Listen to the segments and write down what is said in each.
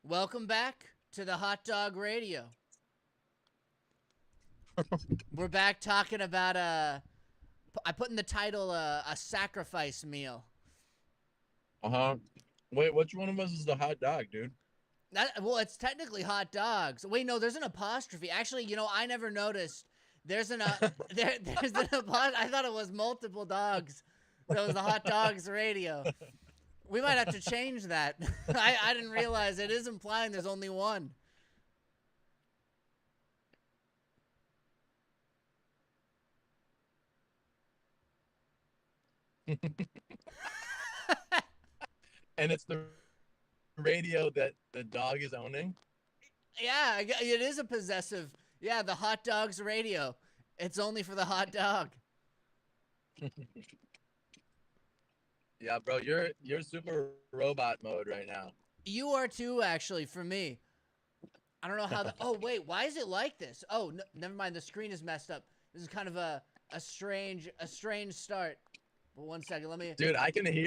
Welcome back to the Hot Dog Radio. We're back talking about I put in the title a sacrifice meal. Uh-huh. Wait, which one of us is the hot dog, dude? Well, it's technically hot dogs. Wait, no, there's an apostrophe. Actually, I never noticed. There's an there's an apostrophe. I thought it was multiple dogs. That was the Hot Dogs Radio. We might have to change that. I didn't realize it is implying there's only one. And it's the radio that the dog is owning. Yeah, it is a possessive. Yeah, the Hot Dogs Radio. It's only for the hot dog. Yeah, bro, you're super robot mode right now. You are too, actually, for me. I don't know how the. Oh wait, why is it like this? Oh, no, never mind. The screen is messed up. This is kind of a strange start. But 1 second, let me. Dude, I can There we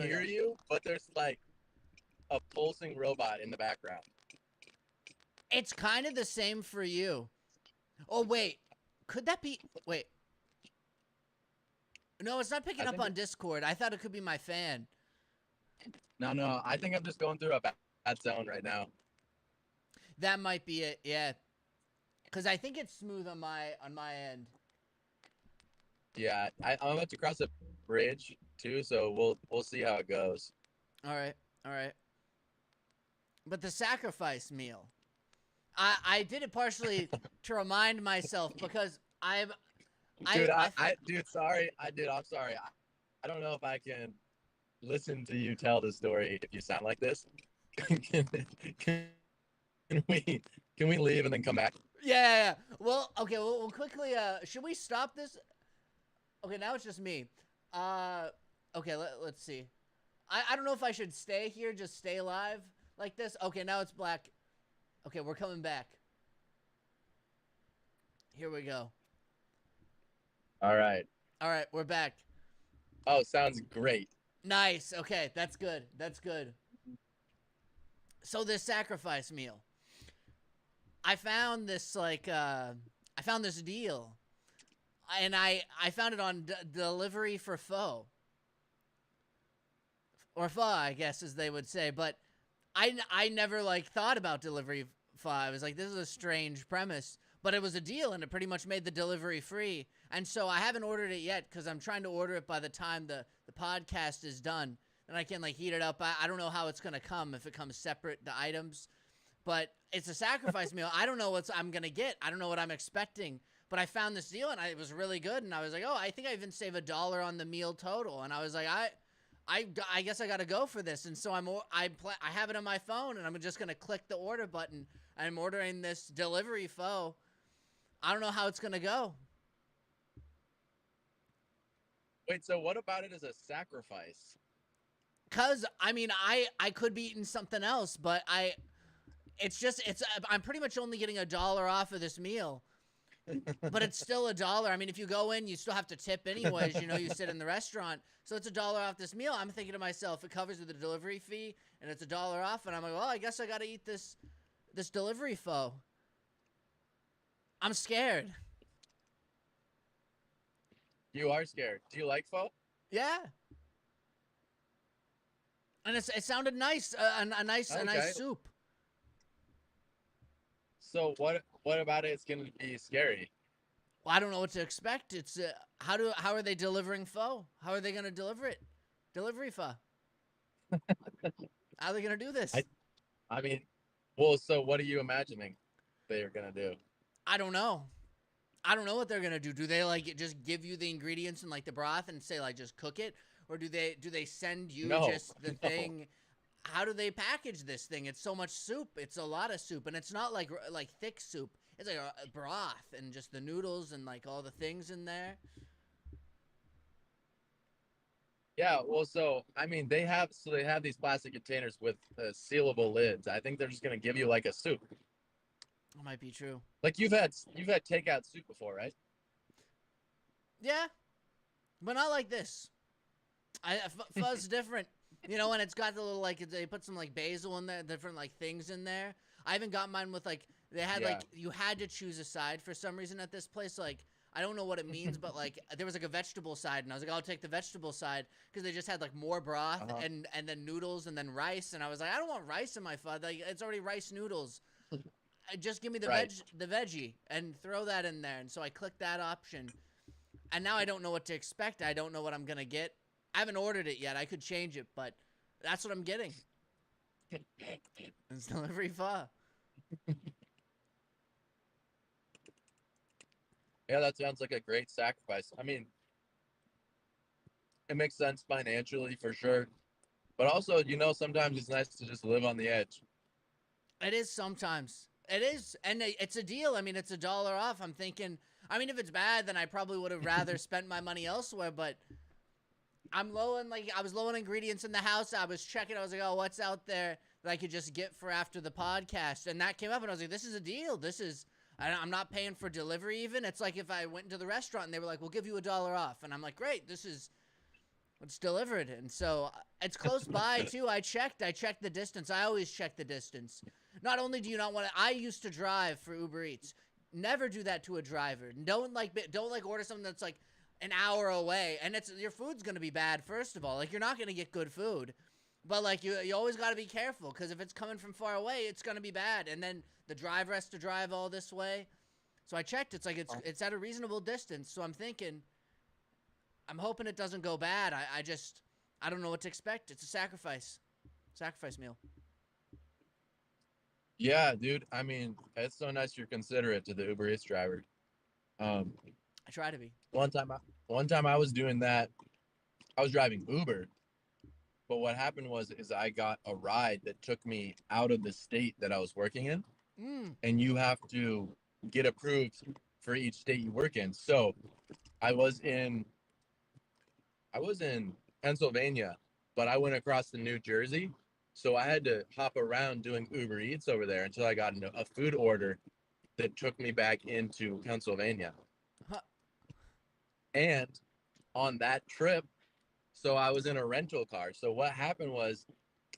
hear go. you, but there's like a pulsing robot in the background. It's kind of the same for you. Oh wait, could that be? Wait, no, it's not picking I up think on Discord. I thought it could be my fan. no, I think I'm just going through a bad zone right now. That might be it. Yeah, because I think it's smooth on my end. Yeah, I'm about to cross a bridge too, so we'll see how it goes. All right, all right. But the sacrifice meal. I did it partially to remind myself because Dude, I dude, sorry. I'm sorry. I don't know if I can listen to you tell the story if you sound like this. can, can we can we leave and then come back? yeah. Well, okay. We'll quickly. Should we stop this? Okay, now it's just me. Uh, okay. Let's see. I don't know if I should stay here, just stay live like this. Okay, now it's black. Okay, we're coming back. Here we go. All right. All right, we're back. Oh, sounds great. Nice. Okay, that's good. That's good. So this sacrifice meal. I found this I found this deal, and I found it on delivery for pho or pho, I guess as they would say. But I never like thought about delivery pho. I was like, this is a strange premise, but it was a deal, and it pretty much made the delivery free. And so I haven't ordered it yet because I'm trying to order it by the time the podcast is done, and I can like heat it up. I don't know how it's gonna come if it comes separate the items. But it's a sacrifice meal. I don't know what I'm gonna get. I don't know what I'm expecting. But I found this deal and it was really good. And I was like, oh, I think I even save $1 on the meal total. And I was like, I guess I got to go for this. And so I have it on my phone and I'm just gonna click the order button. I'm ordering this delivery pho. I don't know how it's gonna go. Wait, so what about it as a sacrifice? Cause I mean, I could be eating something else, but I'm pretty much only getting $1 off of this meal. But it's still $1. I mean, if you go in, you still have to tip anyways. You sit in the restaurant, so it's $1 off this meal. I'm thinking to myself, it covers the delivery fee, and it's $1 off. And I'm like, well, I guess I got to eat this delivery pho. I'm scared. You are scared. Do you like pho? Yeah, and it sounded nice, a nice Okay. soup. So what about it? It's gonna be scary. Well, I don't know what to expect. It's how are they delivering pho? How are they going to deliver it? Delivery pho. How are they going to do I this? I mean, well, so what are you imagining they're gonna do? I don't know. I don't know what they're gonna do. Do they like just give you the ingredients and like the broth and say like just cook it, or do they send you No, just the no. thing? How do they package this thing? It's so much soup. It's a lot of soup, and it's not like thick soup. It's like a broth and just the noodles and like all the things in there. Yeah, well, so I mean, they have these plastic containers with sealable lids. I think they're just gonna give you like a soup. That might be true. Like you've had takeout soup before, right? Yeah, but not like this. Pho's different. You know, and it's got the little like they put some like basil in there, different like things in there. I even got mine with like they had Yeah. like you had to choose a side for some reason at this place. Like I don't know what it means, but like there was like a vegetable side, and I was like, I'll take the vegetable side because they just had like more broth Uh-huh. and then noodles and then rice, and I was like, I don't want rice in my pho. Like it's already rice noodles. Just give me Right. the veggie, and throw that in there. And so I clicked that option, and now I don't know what to expect. I don't know what I'm gonna get. I haven't ordered it yet. I could change it, but that's what I'm getting. It's delivery pho. Yeah, that sounds like a great sacrifice. I mean, it makes sense financially for sure, but also, sometimes it's nice to just live on the edge. It is sometimes. It is, and it's a deal. I mean, it's $1 off. I'm thinking. I mean, if it's bad, then I probably would have rather spent my money elsewhere. But I'm low on like I was low on ingredients in the house. I was checking. I was like, oh, what's out there that I could just get for after the podcast? And that came up, and I was like, this is a deal. This is. I'm not paying for delivery even. It's like if I went into the restaurant and they were like, we'll give you $1 off, and I'm like, great. This is it's delivered, and so it's close by too. I checked. I checked the distance. I always check the distance. Not only do you not want to, I used to drive for Uber Eats. Never do that to a driver. Don't like order something that's like an hour away, and it's your food's gonna be bad. First of all, like you're not gonna get good food, but like you always got to be careful because if it's coming from far away, it's gonna be bad. And then the driver has to drive all this way. So I checked. It's like it's at a reasonable distance. So I'm thinking I'm hoping it doesn't go bad. I don't know what to expect. It's a sacrifice meal. Yeah, dude. I mean, it's so nice you're considerate to the Uber Eats driver. Um, I try to be. one time, one time I was doing that. I was driving Uber, but what happened is I got a ride that took me out of the state that I was working in, Mm. and you have to get approved for each state you work in. So I was in I was in Pennsylvania, but I went across to New Jersey. So I had to hop around doing Uber Eats over there until I got a food order that took me back into Pennsylvania. Huh. And on that trip, so I was in a rental car. So what happened was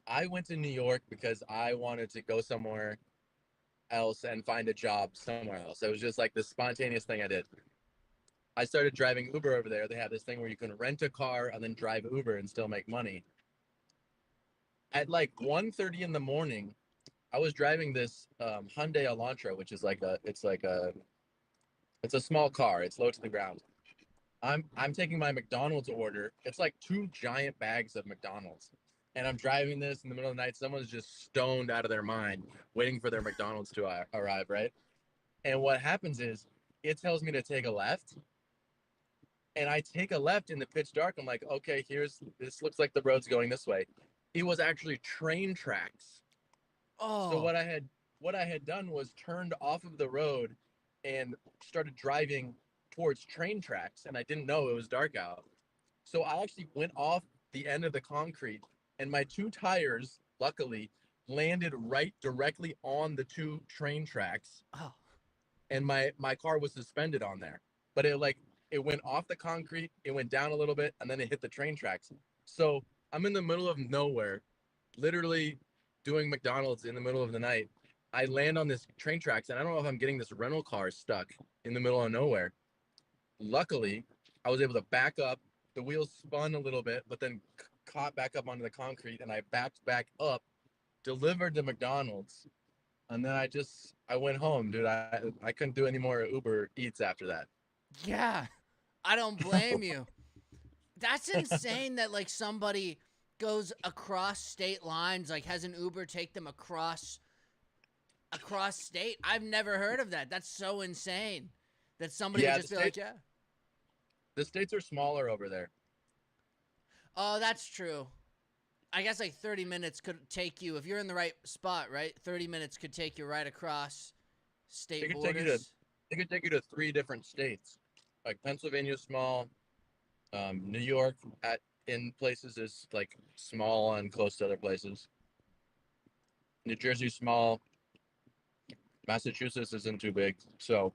I went to New York because I wanted to go somewhere else and find a job somewhere else. It was just like this spontaneous thing I did. I started driving Uber over there. They have this thing where you can rent a car and then drive Uber and still make money. At like 1:30 in the morning, I was driving this Hyundai Elantra, which is it's a small car. It's low to the ground. I'm taking my McDonald's order. It's like two giant bags of McDonald's. And I'm driving this in the middle of the night. Someone's just stoned out of their mind, waiting for their McDonald's to arrive, right? And what happens is it tells me to take a left. And I take a left in the pitch dark. I'm like, okay, this looks like the road's going this way. It was actually train tracks. So Oh. what I had done was turned off of the road and started driving towards train tracks, and I didn't know it was dark out. So I actually went off the end of the concrete, and my two tires, luckily, landed right directly on the two train tracks, Oh. and my car was suspended on there. But it went off the concrete, it went down a little bit, and then it hit the train tracks. So I'm in the middle of nowhere, literally doing McDonald's in the middle of the night. I land on this train tracks, and I don't know if I'm getting this rental car stuck in the middle of nowhere. Luckily, I was able to back up. The wheels spun a little bit, but then caught back up onto the concrete, and I backed back up, delivered to McDonald's, and then I went home, dude. I couldn't do any more Uber Eats after that. Yeah. I don't blame you. That's insane that like somebody goes across state lines, like has an Uber take them across state. I've never heard of that. That's so insane that somebody would Yeah, just be like, yeah. the states are smaller over there. Oh, that's true. I guess like 30 minutes could take you if you're in the right spot, right? 30 minutes could take you right across They state could take you to borders. they could take you to three different states. Like Pennsylvania's small, New York at in places is like small and close to other places. New Jersey's small. Massachusetts isn't too big. So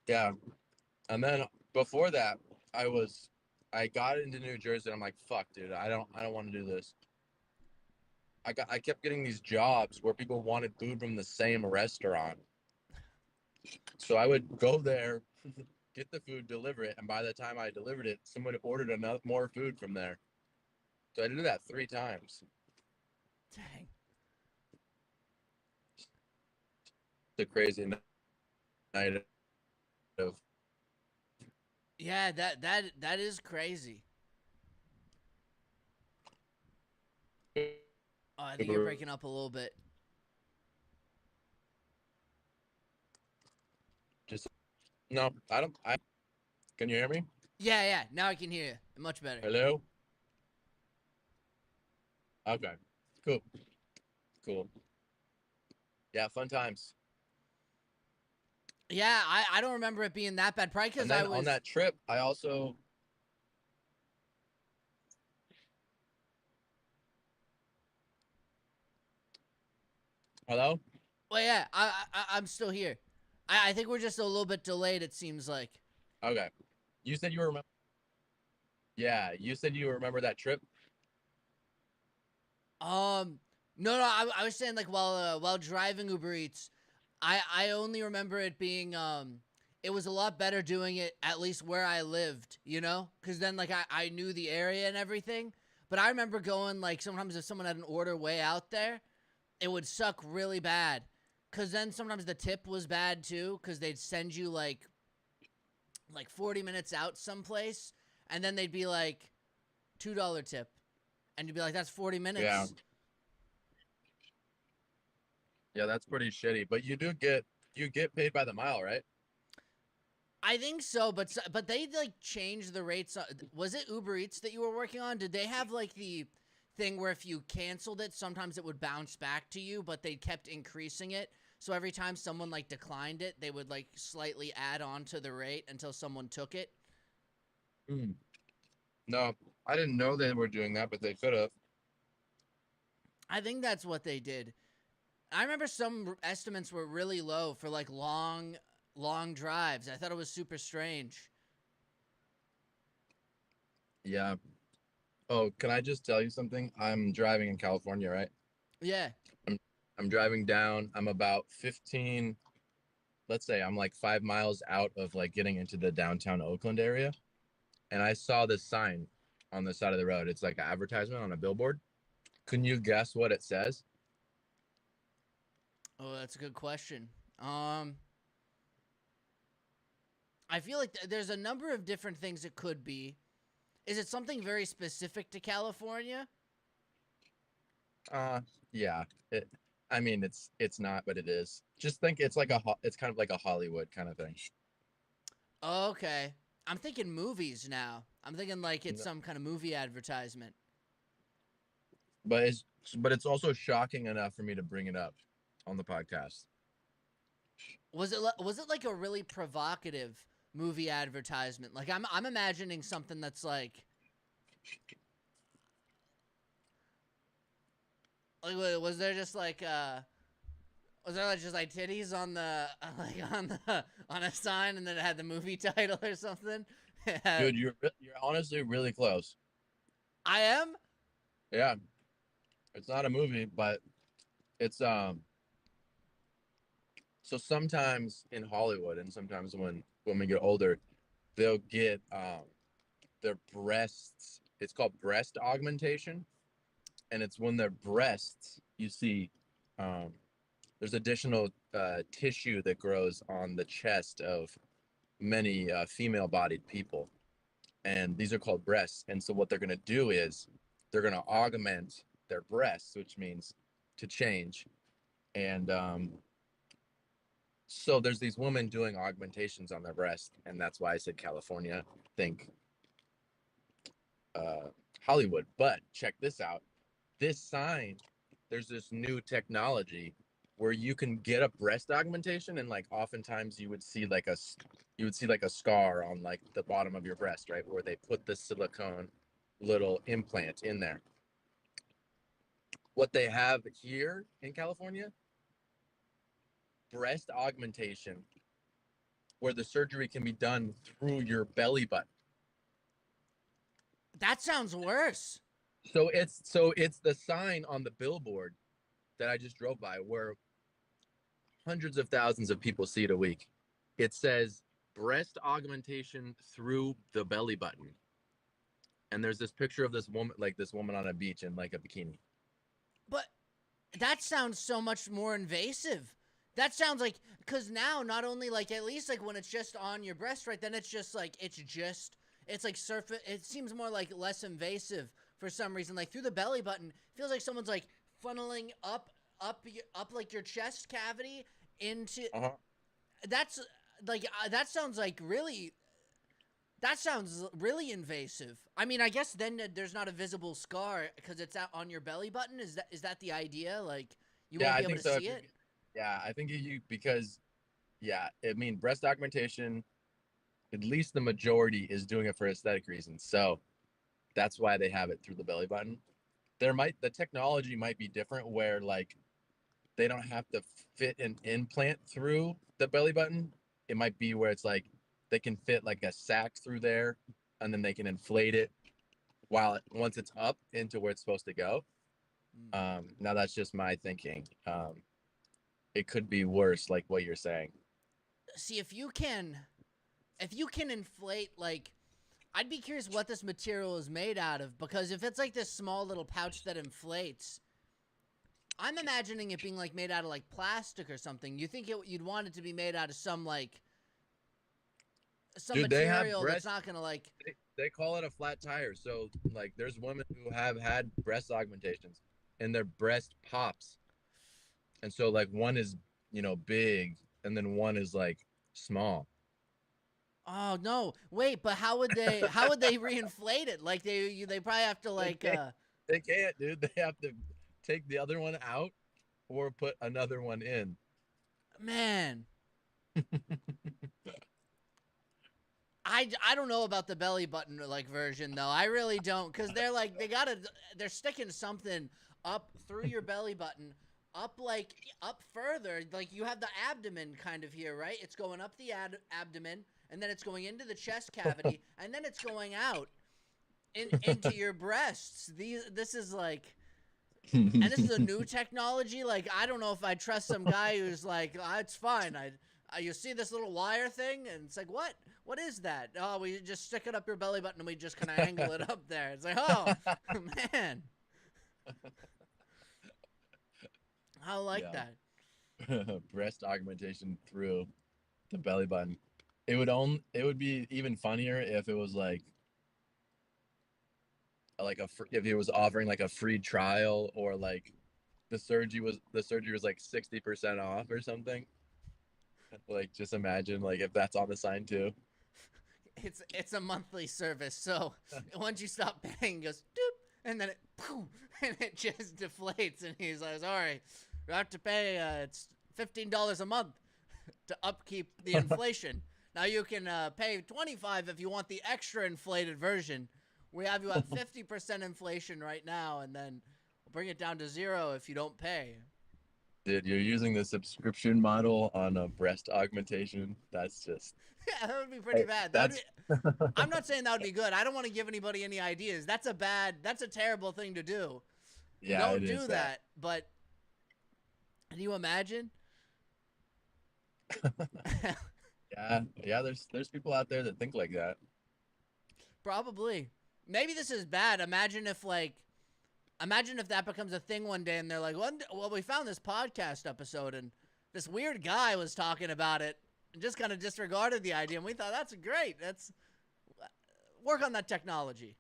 yeah. And then before that, I was I got into New Jersey and I'm like, fuck, dude, I don't want to do this. I kept getting these jobs where people wanted food from the same restaurant. So I would go there, get the food, deliver it, and by the time I delivered it, someone ordered enough more food from there. So I did that 3 times. Dang. It's a crazy night of Yeah, that is crazy. Oh, I think you're Uber. breaking up a little bit. Just no, I don't. I can you hear me? Yeah, yeah. Now I can hear you much better. Hello. Okay. Cool. Cool. Yeah, fun times. Yeah, I don't remember it being that bad. Probably because And I then on was. that trip, I also hello. Well, yeah, I'm still here. I think we're just a little bit delayed. It seems like. Okay. You said you remember. Yeah, you said you remember that trip. No, no. I was saying like while driving Uber Eats, I only remember it being it was a lot better doing it at least where I lived, you know, because then like I knew the area and everything. But I remember going like sometimes if someone had an order way out there, it would suck really bad. Cause then sometimes the tip was bad too, cause they'd send you like 40 minutes out someplace, and then they'd be like $2 tip, and you'd be like, that's 40 Yeah. minutes. Yeah, that's pretty shitty. But you get paid by the mile, right? I think so, but they like changed the rates. Was it Uber Eats that you were working on? Did they have like the thing where if you canceled it, sometimes it would bounce back to you, but they kept increasing it. So every time someone like declined it, they would like slightly add on to the rate until someone took it. Mm. No, I didn't know they were doing that, but they could have. I think that's what they did. I remember some estimates were really low for like long drives. I thought it was super strange. Yeah. Oh, can I just tell you something? I'm driving in California, right? Yeah. I'm I'm driving down. I'm about 15, let's say I'm like 5 miles out of like getting into the downtown Oakland area. And I saw this sign on the side of the road. It's like an advertisement on a billboard. Can you guess what it says? Oh, that's a good question. Um I feel like there's a number of different things it could be. Is it something very specific to California? Uh, yeah. It, I mean, it's not, but it is. Just think it's like it's kind of like a Hollywood kind of thing. Okay. I'm thinking movies now. I'm thinking like it's No, some kind of movie advertisement. but it's also shocking enough for me to bring it up on the podcast. Was it like a really provocative movie advertisement? Like I'm imagining something that's like was there just like was there just like titties on the like on a sign and then it had the movie title or something? Dude, you're honestly really close. I am. Yeah, it's not a movie, but it's so sometimes in Hollywood and sometimes when we get older, they'll get their breasts. It's called breast augmentation, and it's when their breasts you see um, there's additional tissue that grows on the chest of many female-bodied people, and these are called breasts. And so what they're going to do is they're going to augment their breasts, which means to change. And so there's these women doing augmentations on their breast, and that's why I said California. Think uh, Hollywood. But check this out. This sign, there's this new technology where you can get a breast augmentation, and like oftentimes you would see like a scar on like the bottom of your breast, right, where they put the silicone little implant in there. What they have here in California, breast augmentation, where the surgery can be done through your belly button. That sounds worse. So it's the sign on the billboard that I just drove by where hundreds of thousands of people see it a week. It says breast augmentation through the belly button. And there's this picture of this woman on a beach in like a bikini. But that sounds so much more invasive. That sounds like, because now not only like, at least like when it's just on your breast, right, then it's just like it's like surface. It seems more like less invasive for some reason. Like through the belly button, it feels like someone's like funneling up like your chest cavity into. Uh-huh. That's like that sounds like really. That sounds really invasive. I mean, I guess then there's not a visible scar because it's out on your belly button. Is that the idea? Like you Yeah, won't be I able think to so. see it. Yeah, I think you because yeah, I mean breast augmentation, at least the majority is doing it for aesthetic reasons. So that's why they have it through the belly button. The technology might be different where like they don't have to fit an implant through the belly button. It might be where it's like they can fit like a sack through there and then they can inflate it once it's up into where it's supposed to go. Mm. Now that's just my thinking. It could be worse, like what you're saying. See if you can inflate like I'd be curious what this material is made out of because if it's like this small little pouch that inflates, I'm imagining it being like made out of like plastic or something. You think you'd want it to be made out of some Dude, they have material that's breast. not gonna like. They call it a flat tire. So like, there's women who have had breast augmentations, and their breast pops, and so like one is big, and then one is like small. Oh no! Wait, but how would they reinflate it? Like they probably have to They like can't. They can't, dude. They have to take the other one out or put another one in. man. I don't know about the belly button like version though. I really don't because they're sticking something up through your belly button, up further. Like you have the abdomen kind of here, right? It's going up the abdomen, and then it's going into the chest cavity, and then it's going out into your breasts. This is like. And this is a new technology. Like I don't know if I trust some guy who's like, it's fine. You see this little wire thing, and it's like, what? What is that? Oh, we just stick it up your belly button, and we just kind of angle it up there. It's like, oh man, I like Yeah. that. Breast augmentation through the belly button. It would be even funnier if it was like if he was offering like a free trial or like the surgery was like 60% off or something. Like just imagine like if that's on the sign too. It's a monthly service, so once you stop paying, it goes doop, and then it poof, and it just deflates, and he's like, sorry, you have to pay. It's $15 a month to upkeep the inflation. Now you can pay 25 if you want the extra inflated version. We have you at 50% inflation right now, and then we'll bring it down to 0 if you don't pay. Dude, you're using the subscription model on a breast augmentation. That's just Yeah, that would be pretty hey, bad. That would be. that's I'm not saying that would be good. I don't want to give anybody any ideas. That's a terrible thing to do. yeah, Don't it is do bad. that. But can you imagine? Yeah, yeah, there's people out there that think like that. Probably. Maybe this is bad. Imagine if that becomes a thing one day and they're like, well, we found this podcast episode and this weird guy was talking about it and just kind of disregarded the idea and we thought that's great. That's work on that technology.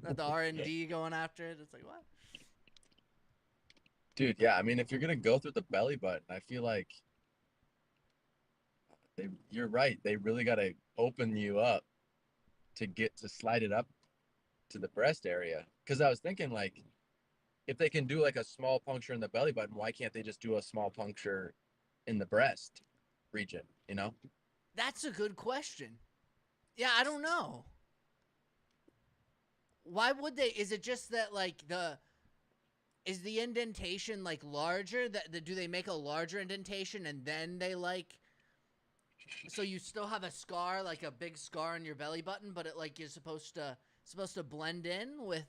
Not the R&D going after it. It's like, what? Dude, yeah, I mean if you're gonna go through the belly button, I feel like you're right. They really gotta open you up to get to slide it up to the breast area. Because I was thinking like if they can do like a small puncture in the belly button, why can't they just do a small puncture in the breast region, you know? That's a good question. Yeah, I don't know. Why would they? Is it just that like is the indentation like larger? Do they make a larger indentation and then they like so you still have a scar, like a big scar on your belly button, but it like you're supposed to Supposed to blend in with.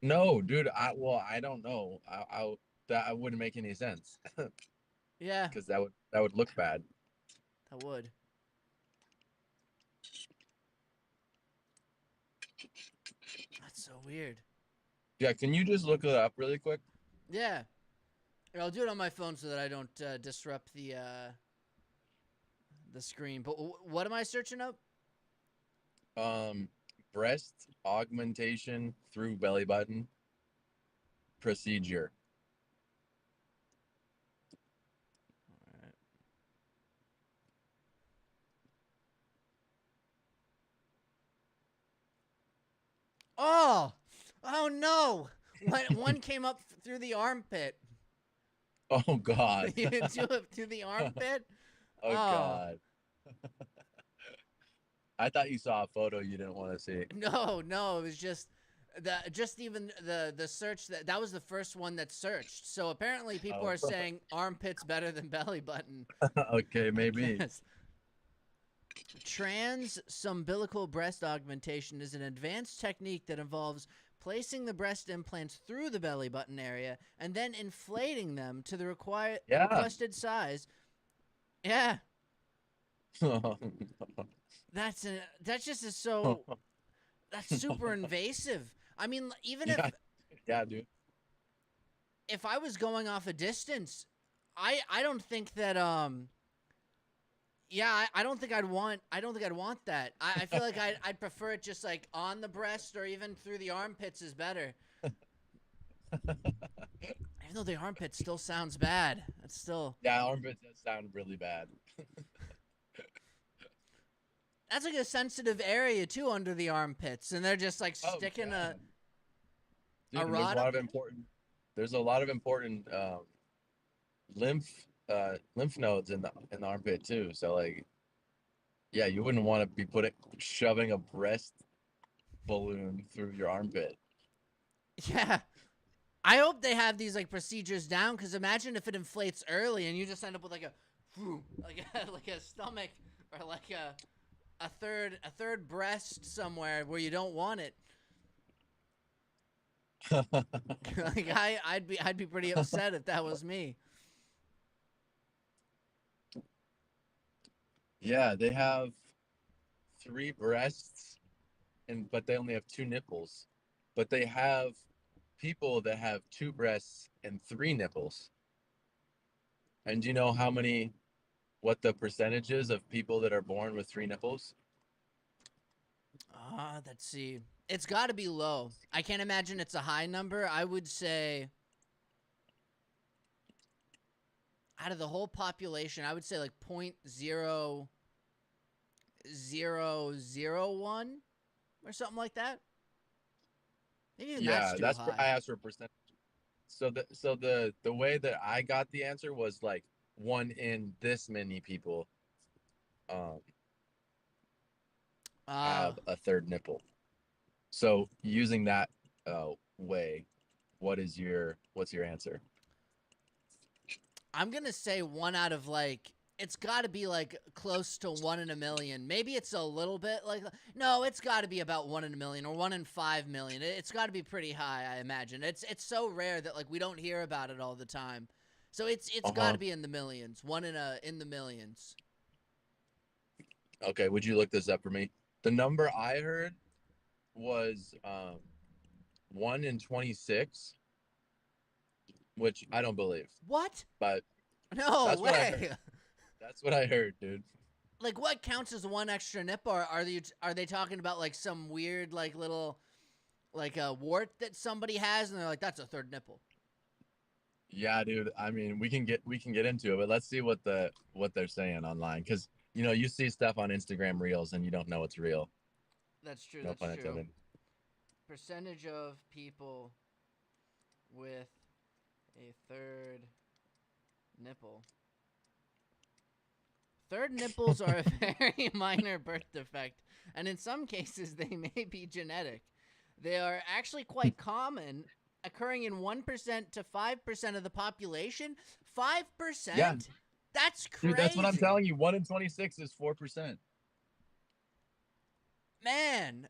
No, dude. I don't know. That wouldn't make any sense Yeah, because that would look bad. that would. That's so weird. Yeah, can you just look it up really quick? Yeah. Here, I'll do it on my phone so that I don't disrupt the screen. But what am I searching up? Um, breast augmentation through belly button procedure. Alright. Oh, oh no! One came up through the armpit. Oh God. You do it through the armpit. Oh Oh God. I thought you saw a photo you didn't want to see. no, no! It was just even the search that was the first one that searched. So apparently people Oh, are saying armpits better than belly button. okay, I maybe. guess. Transumbilical breast augmentation is an advanced technique that involves placing the breast implants through the belly button area and then inflating them to the Yeah. requested size. Yeah, that just is so that's super invasive. I mean, even Yeah, yeah, dude. if I was going off a distance, I don't think that yeah, I don't think I'd want that. I feel like I'd prefer it just like on the breast or even through the armpits is better. Even though the armpit still sounds bad. It's still Yeah, armpit does sound really bad. that's like a sensitive area too under the armpits, and they're just like Oh sticking yeah, a dude, and rod up there. there's a lot of important lymph nodes in the armpit too. So like, yeah, you wouldn't want to be putting shoving a breast balloon through your armpit. Yeah. I hope they have these like procedures down because imagine if it inflates early and you just end up with like a like a stomach or like a third breast somewhere where you don't want it. Like I'd be pretty upset if that was me. Yeah, they have three breasts and but they only have two nipples. But they have people that have two breasts and three nipples. And do you know what the percentage is of people that are born with three nipples? Let's see. It's got to be low. I can't imagine it's a high number. I would say out of the whole population, I would say like 0.0001 or something like that. Maybe even that's Yeah, too that's I high. asked for a percentage. So the way that I got the answer was like one in this many people um Uh, have a third nipple. So using that way, what's your answer? I'm gonna say one out of like it's got to be like close to 1 in a million. Maybe it's a little bit like no, it's got to be about 1 in a million or 1 in 5 million. It's got to be pretty high, I imagine. It's so rare that like we don't hear about it all the time. So it's got Uh-huh. to be in the millions. One in the millions. Okay, would you look this up for me? The number I heard was 1 in 26, which I don't believe, What? but No that's what I heard. way. That's what I heard, dude. Like what counts as one extra nipple? Are they talking about like some weird like little like a wart that somebody has and they're like that's a third nipple? Yeah, dude. I mean, we can get into it, but let's see what they're saying online because you see stuff on Instagram Reels and you don't know it's real. That's true. No That's pun true. intended. Percentage of people with a third nipple. Third nipples are a very minor birth defect, and in some cases, they may be genetic. They are actually quite common, occurring in 1% to 5% of the population. Yeah, 5%? That's dude. That's what I'm crazy. telling you. 1 in 26 is 4%. Man,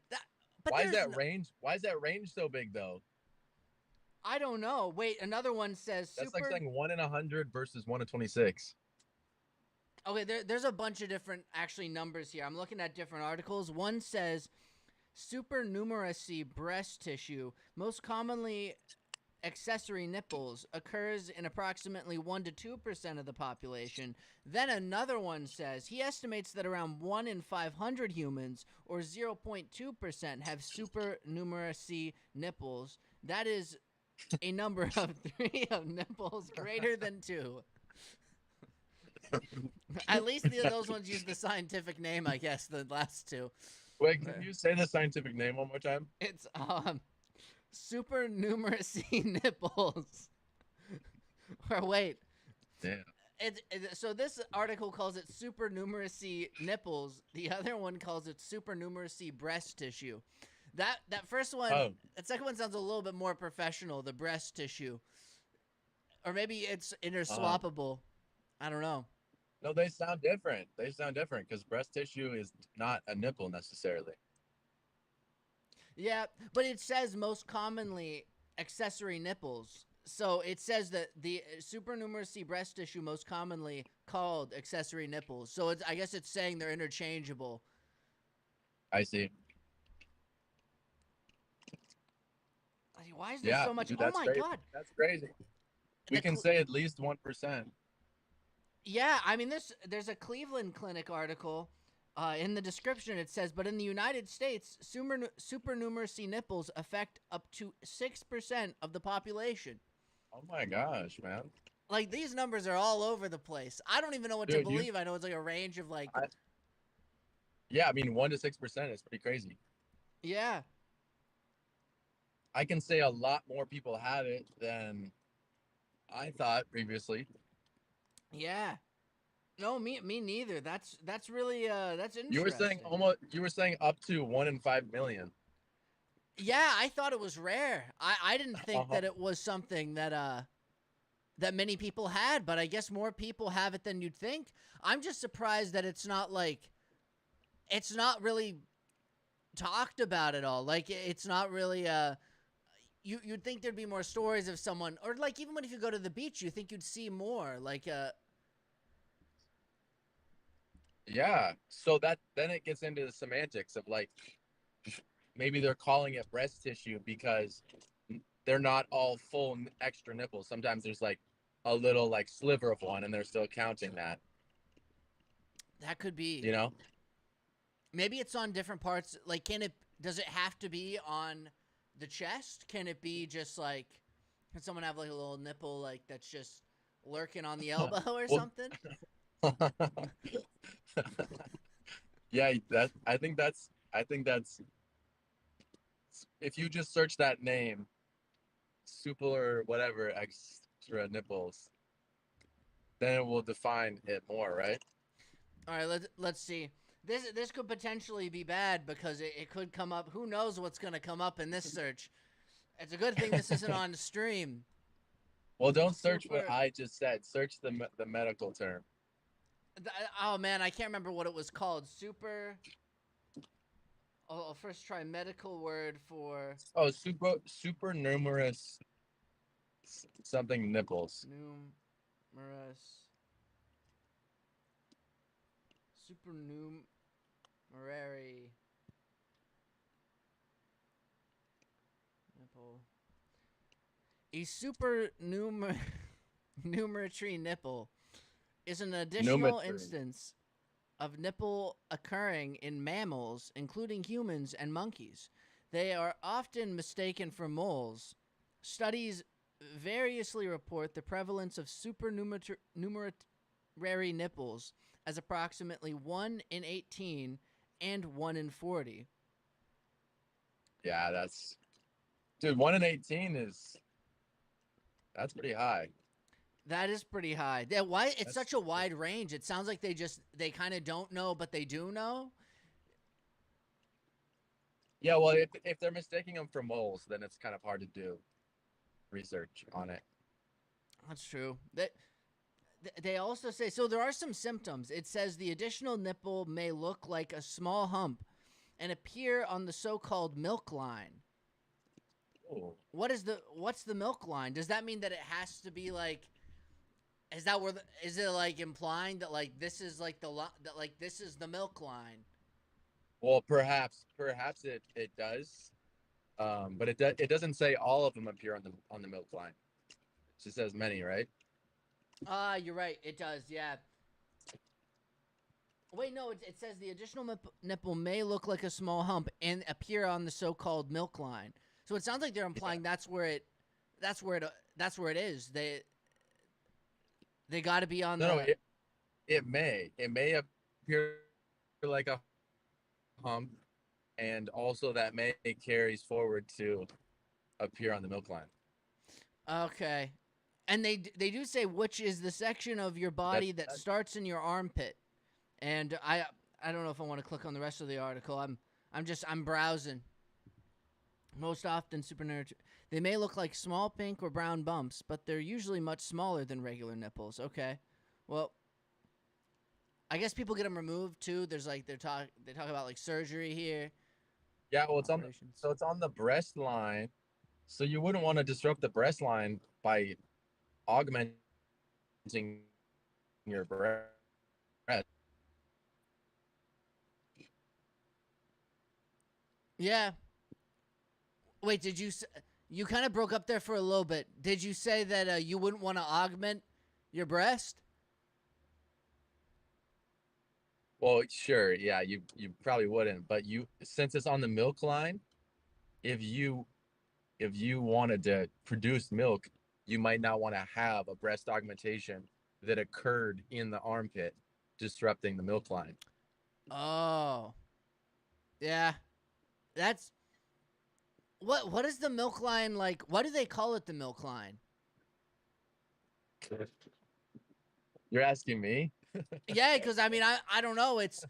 but Why is there's that range? Why is that range so big though? I don't know. Wait, another one says That's like super. saying 1 in 100 versus 1 in 26. Okay, there's a bunch of different actually numbers here. I'm looking at different articles. One says supernumeracy breast tissue, most commonly accessory nipples, occurs in approximately 1 to 2% of the population. Then another one says he estimates that around 1 in 500 humans, or 0.2%, have supernumeracy nipples. That is a number of 3 of nipples greater than 2. At least those ones use the scientific name, I guess, the last two. Wait, can you say the scientific name one more time? It's supernumeracy nipples. Or wait, Yeah. so this article calls it supernumeracy nipples. The other one calls it supernumeracy breast tissue. That first one, Oh, that second one sounds a little bit more professional. The breast tissue, or maybe it's interswappable. I don't know. no, they sound different. They sound different because breast tissue is not a nipple necessarily. Yeah, but it says most commonly accessory nipples. So it says that the supernumeracy breast tissue most commonly called accessory nipples. So I guess it's saying they're interchangeable. I see. Why is there Yeah, so much? dude, Oh that's my crazy. god. That's crazy. We The can say at least 1%. Yeah, I mean there's a Cleveland Clinic article in the description. It says, but in the United States, supernumeracy nipples affect up to 6% of the population. Oh my gosh, man. Like these numbers are all over the place. I don't even know what to Dude, believe. I know it's like a range of like I, yeah, I mean 1 to 6% is pretty crazy. yeah. I can say a lot more people have it than I thought previously. Yeah. No, me neither. That's really that's You were saying interesting. you were saying up to 1 in 5 million. Yeah, I thought it was rare. I didn't think Uh-huh. that it was something that many people had, but I guess more people have it than you'd think. I'm just surprised that it's not really talked about at all. Like it's not really you'd think there'd be more stories of someone, or like even when if you go to the beach, you think you'd see more like Yeah. So that then it gets into the semantics of like maybe they're calling it breast tissue because they're not all full extra nipples. Sometimes there's like a little like sliver of one and they're still counting that, that could be. you know? Maybe it's on different parts. Like, does it have to be on the chest? Can it be just like, can someone have like a little nipple like that's just lurking on the elbow or Well, something? yeah, I think that's if you just search that name, super or whatever extra nipples, then it will define it more, right? All right, let's see. This could potentially be bad because it could come up. Who knows what's gonna come up in this search? It's a good thing this isn't on stream. Well, don't search what Super. I just said. Search the medical term. Oh man, I can't remember what it was called. Super. I'll first try medical word for Oh, super numerous something nipples. numerous. Supernumerary nipple. A supernumerary nipple is an additional Numetry. instance of nipple occurring in mammals, including humans and monkeys. They are often mistaken for moles. Studies variously report the prevalence of supernumerary nipples as approximately 1 in 18 and 1 in 40. Yeah, dude, 1 in 18 that's pretty high. That is pretty high. Why it's That's such a wide range. It sounds like they kind of don't know, but they do know. yeah. Well, if they're mistaking them for moles, then it's kind of hard to do research on it. That's true. They also say so there are some symptoms. It says the additional nipple may look like a small hump and appear on the so-called milk line. Oh. What's the milk line? Does that mean that it has to be like? Is that where? Is it like implying that like this is like that like this is the milk line? Well, perhaps it does. But it doesn't say all of them appear on the milk line. It just says many, right? Ah, you're right. It does. Yeah. Wait, no. It says the additional nipple may look like a small hump and appear on the so-called milk line. So it sounds like they're Yeah. implying that's where it is. They got to be on No, no, the. it may appear like a hump, and also that may carries forward to appear on the milk line. Okay. And they do say which is the section of your That, body that that starts in your armpit. And I don't know if I want to click on the rest of the article. I'm browsing. Most often they may look like small pink or brown bumps, but they're usually much smaller than regular nipples. Okay. Well, I guess people get them removed too. There's like they talk about like surgery here, yeah, well, operations. it's on the breast line, so you wouldn't want to disrupt the breast line by augmenting your breast. Yeah. Wait, you kind of broke up there for a little bit. Did you say that you wouldn't want to augment your breast? Well, sure, yeah, you probably wouldn't, but you since it's on the milk line, if you if you wanted to produce milk, you might not want to have a breast augmentation that occurred in the armpit, disrupting the milk line. Oh. Yeah. That's what is the milk line like? Why do they call it the milk line? You're asking me? Yeah, because I mean, I don't know. It's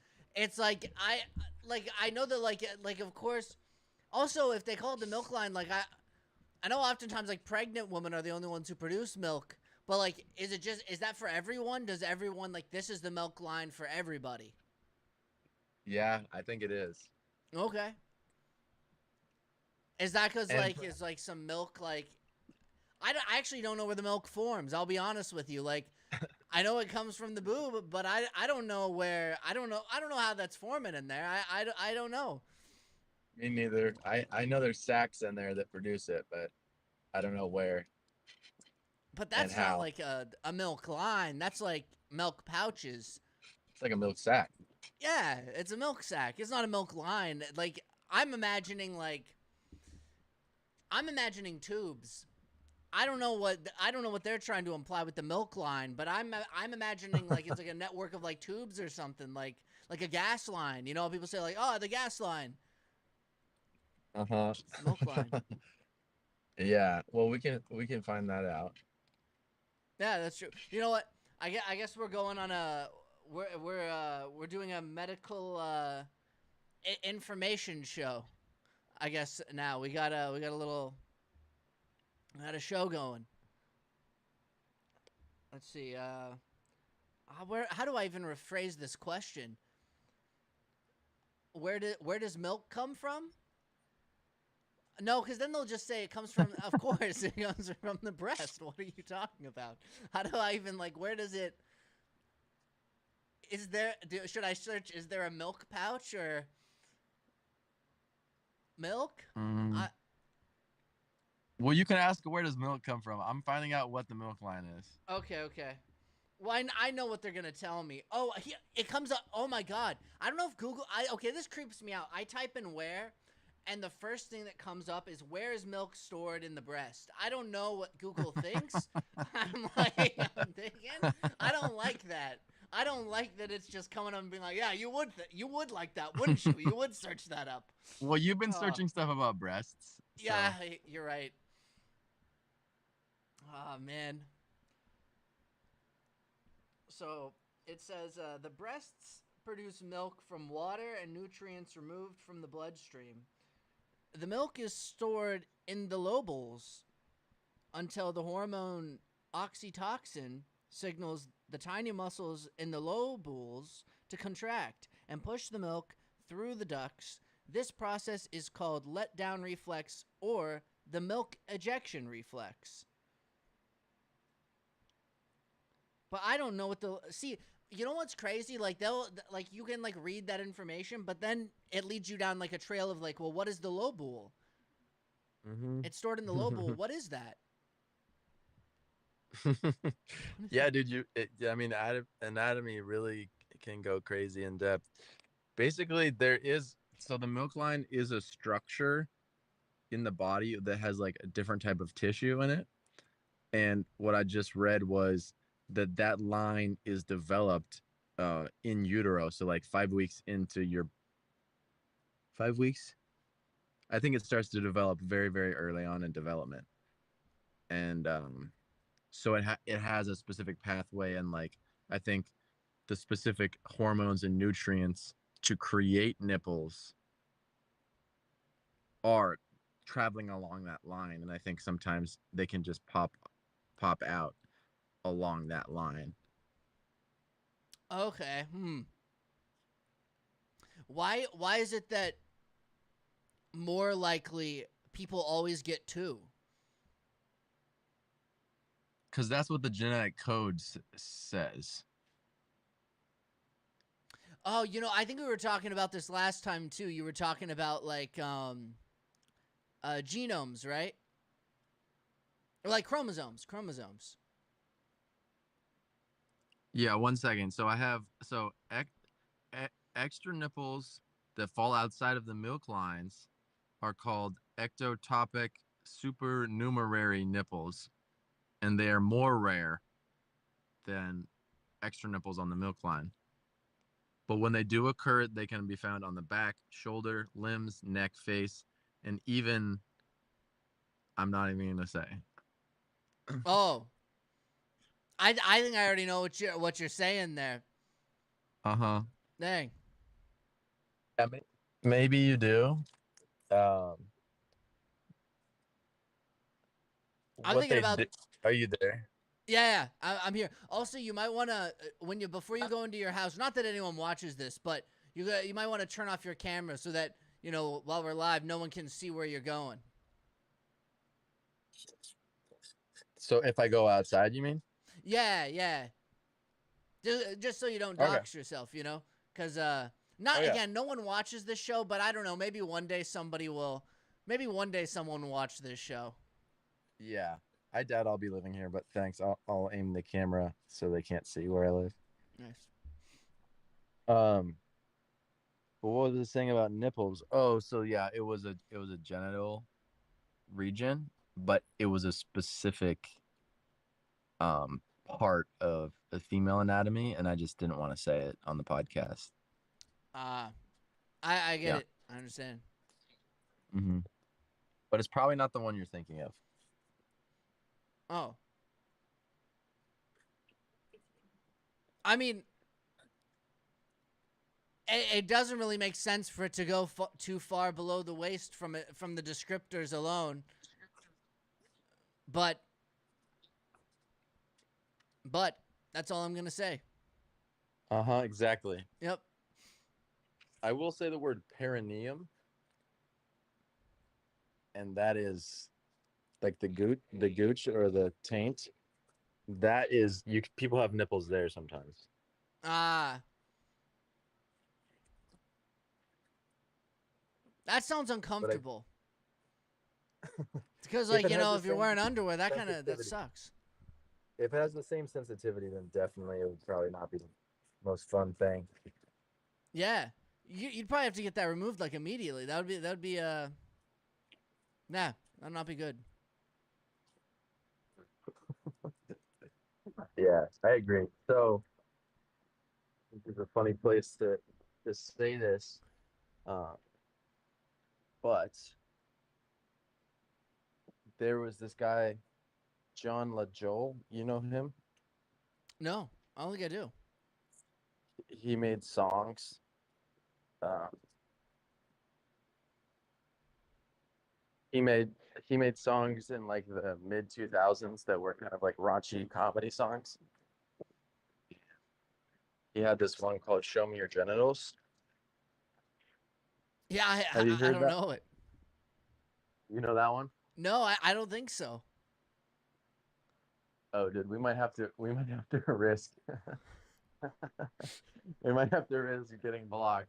like I know that like of course. Also, if they call it the milk line, like I know oftentimes like pregnant women are the only ones who produce milk. But like, is that for everyone? Does everyone like this is the milk line for everybody? Yeah, I think it is. Okay. Is that because And like is like some milk like I actually don't know where the milk forms. I'll be honest with you. Like I know it comes from the boob, but I don't know where. I don't know how that's forming in there. I don't know. me neither. I know there's sacks in there that produce it, but I don't know where But and that's not how. like a milk line. That's like milk pouches. It's like a milk sack. Yeah, it's a milk sack. It's not a milk line. Like I'm imagining tubes. I don't know what they're trying to imply with the milk line, but I'm imagining like it's like a network of like tubes or something like a gas line. You know, people say like, "Oh, the gas line." Uh-huh. It's the milk line. Yeah. Well, we can find that out. Yeah, that's true. You know what? I guess we're going on a we're doing a medical information show. I guess now we got a little got a show going. Let's see. Where how do I even rephrase this question? Where does milk come from? No, because then they'll just say it comes from. Of course, it comes from the breast. What are you talking about? How do I even like? Where does it? Is there? Should I search? Is there a milk pouch or milk? Mm. I Well, you can ask where does milk come from. I'm finding out what the milk line is. okay. Well, I know what they're gonna tell me. Oh, it comes up. Oh my god! I don't know if Google. Okay, this creeps me out. I type in where, and the first thing that comes up is where is milk stored in the breast. I don't know what Google thinks. I'm thinking I don't like that. I don't like that it's just coming up and being like, yeah, you would like that, wouldn't you? You would search that up. Well, you've been Oh, searching stuff about breasts, so yeah, you're right. Oh man. So it says the breasts produce milk from water and nutrients removed from the bloodstream. The milk is stored in the lobules until the hormone oxytocin signals the tiny muscles in the lobules to contract and push the milk through the ducts. This process is called letdown reflex or the milk ejection reflex. But I don't know what the see. You know what's crazy? Like they'll like you can like read that information, but then it leads you down like a trail of like, well, what is the lobule? Mm-hmm. It's stored in the lobule. What is that? What is Yeah, that? dude, yeah, I mean, anatomy really can go crazy in depth. Basically, so the milk line is a structure in the body that has like a different type of tissue in it. And what I just read was that line is developed in utero. So like 5 weeks into your 5 weeks, I think it starts to develop very, very early on in development. And so it has a specific pathway, and like I think the specific hormones and nutrients to create nipples are traveling along that line, and I think sometimes they can just pop out along that line. Okay. Hmm. Why is it that more likely people always get two? Because that's what the genetic code says. Oh, I think we were talking about this last time too. You were talking about like genomes, right? Or like chromosomes. Yeah, 1 second. So I have extra nipples that fall outside of the milk lines are called ectotopic supernumerary nipples, and they are more rare than extra nipples on the milk line. But when they do occur, they can be found on the back, shoulder, limbs, neck, face, and even I'm not even gonna say. Oh, I think I already know what you're saying there. Uh-huh. Dang. Yeah, maybe you do. Um, I'm what thinking they about do? Are you there? yeah, I'm here. Also, you might want to when you before you go into your house. Not that anyone watches this, but you might want to turn off your camera so that while we're live, no one can see where you're going. So if I go outside, you mean? Yeah, yeah. Just so you don't Okay. dox yourself, because not Oh yeah. again, no one watches this show, but I don't know. Maybe one day somebody will. Maybe one day someone will watch this show. Yeah. I doubt I'll be living here, but thanks. I'll aim the camera so they can't see where I live. Nice. Um, but what was I saying about nipples? Oh, so yeah, it was a genital region, but it was a specific part of the female anatomy, and I just didn't want to say it on the podcast. Uh I get Yeah. it. I understand. Hmm. But it's probably not the one you're thinking of. Oh, I mean, it doesn't really make sense for it to go too far below the waist from the descriptors alone. But but that's all I'm gonna say. Uh-huh, exactly. Yep. I will say the word perineum, and that is like the gooch or the taint. That is you. People have nipples there sometimes. Ah, that sounds But uncomfortable. Because if like it has the if you're same wearing underwear, that sensitivity, sucks. if it has the same sensitivity, then definitely it would probably not be the most fun thing. Yeah, you'd probably have to get that removed like immediately. That would be nah, that'd not be good. Yeah, I agree. So this is a funny place to say this, uh, but there was this guy John LaJoel. You know him? No, I don't think I do. He made songs. Uh, he made he made songs in like the mid 2000s that were kind of like raunchy comedy songs. He had this one called "Show Me Your Genitals." Yeah, Have you I heard don't that? know it. You know that one? No, I don't think so. Oh, dude, we might have to risk we might have to risk getting blocked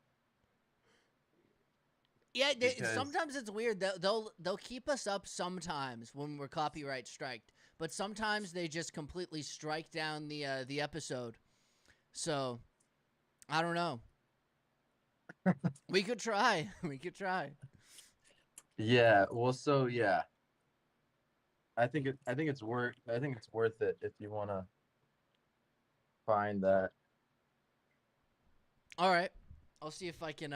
Yeah, because sometimes it's weird. They'll keep us up sometimes when we're copyright striked, but sometimes they just completely strike down the episode. So I don't know. We could try. We could try. yeah, well, so yeah, I think it's worth it if you want to find that. All right, I'll see if I can.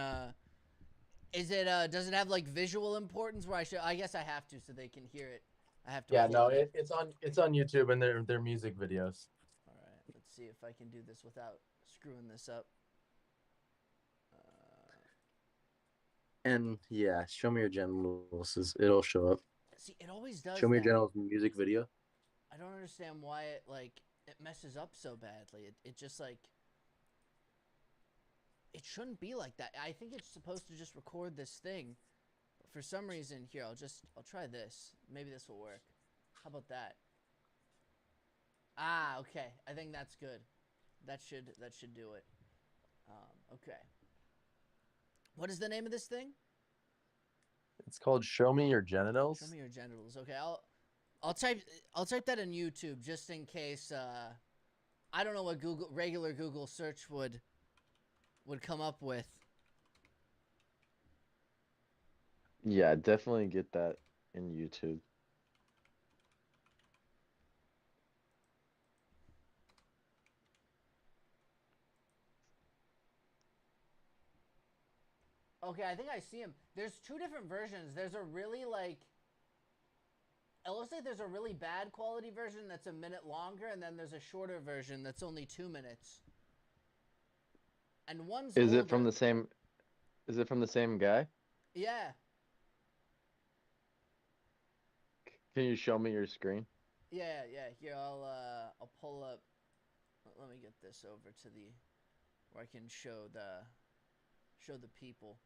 Is it does it have like visual importance where I should? I guess I have to so they can hear it. I have to Yeah, pull no, it up. it's on YouTube and they're music videos. All right, let's see if I can do this without screwing this up. And yeah, show me your genitals. It'll show up. See, it always does Show me your that. genitals music video. I don't understand why it messes up so badly. It just like it shouldn't be like that. I think it's supposed to just record this thing. But for some reason here, I'll try this. Maybe this will work. How about that? Ah, okay. I think that's good. That should do it. Okay. What is the name of this thing? It's called Show Me Your Genitals. Show me your genitals. Okay, I'll type that in YouTube just in case. I don't know what regular Google search would come up with. Yeah, definitely get that in YouTube. Okay, I think I see him. There's two different versions. There's a really like. It looks like there's a really bad quality version that's a minute longer, and then there's a shorter version that's only 2 minutes. And one's Is older. it from the same? Is it from the same guy? Yeah. Can you show me your screen? Yeah. Here, I'll pull up. Let me get this over to the where I can show the people.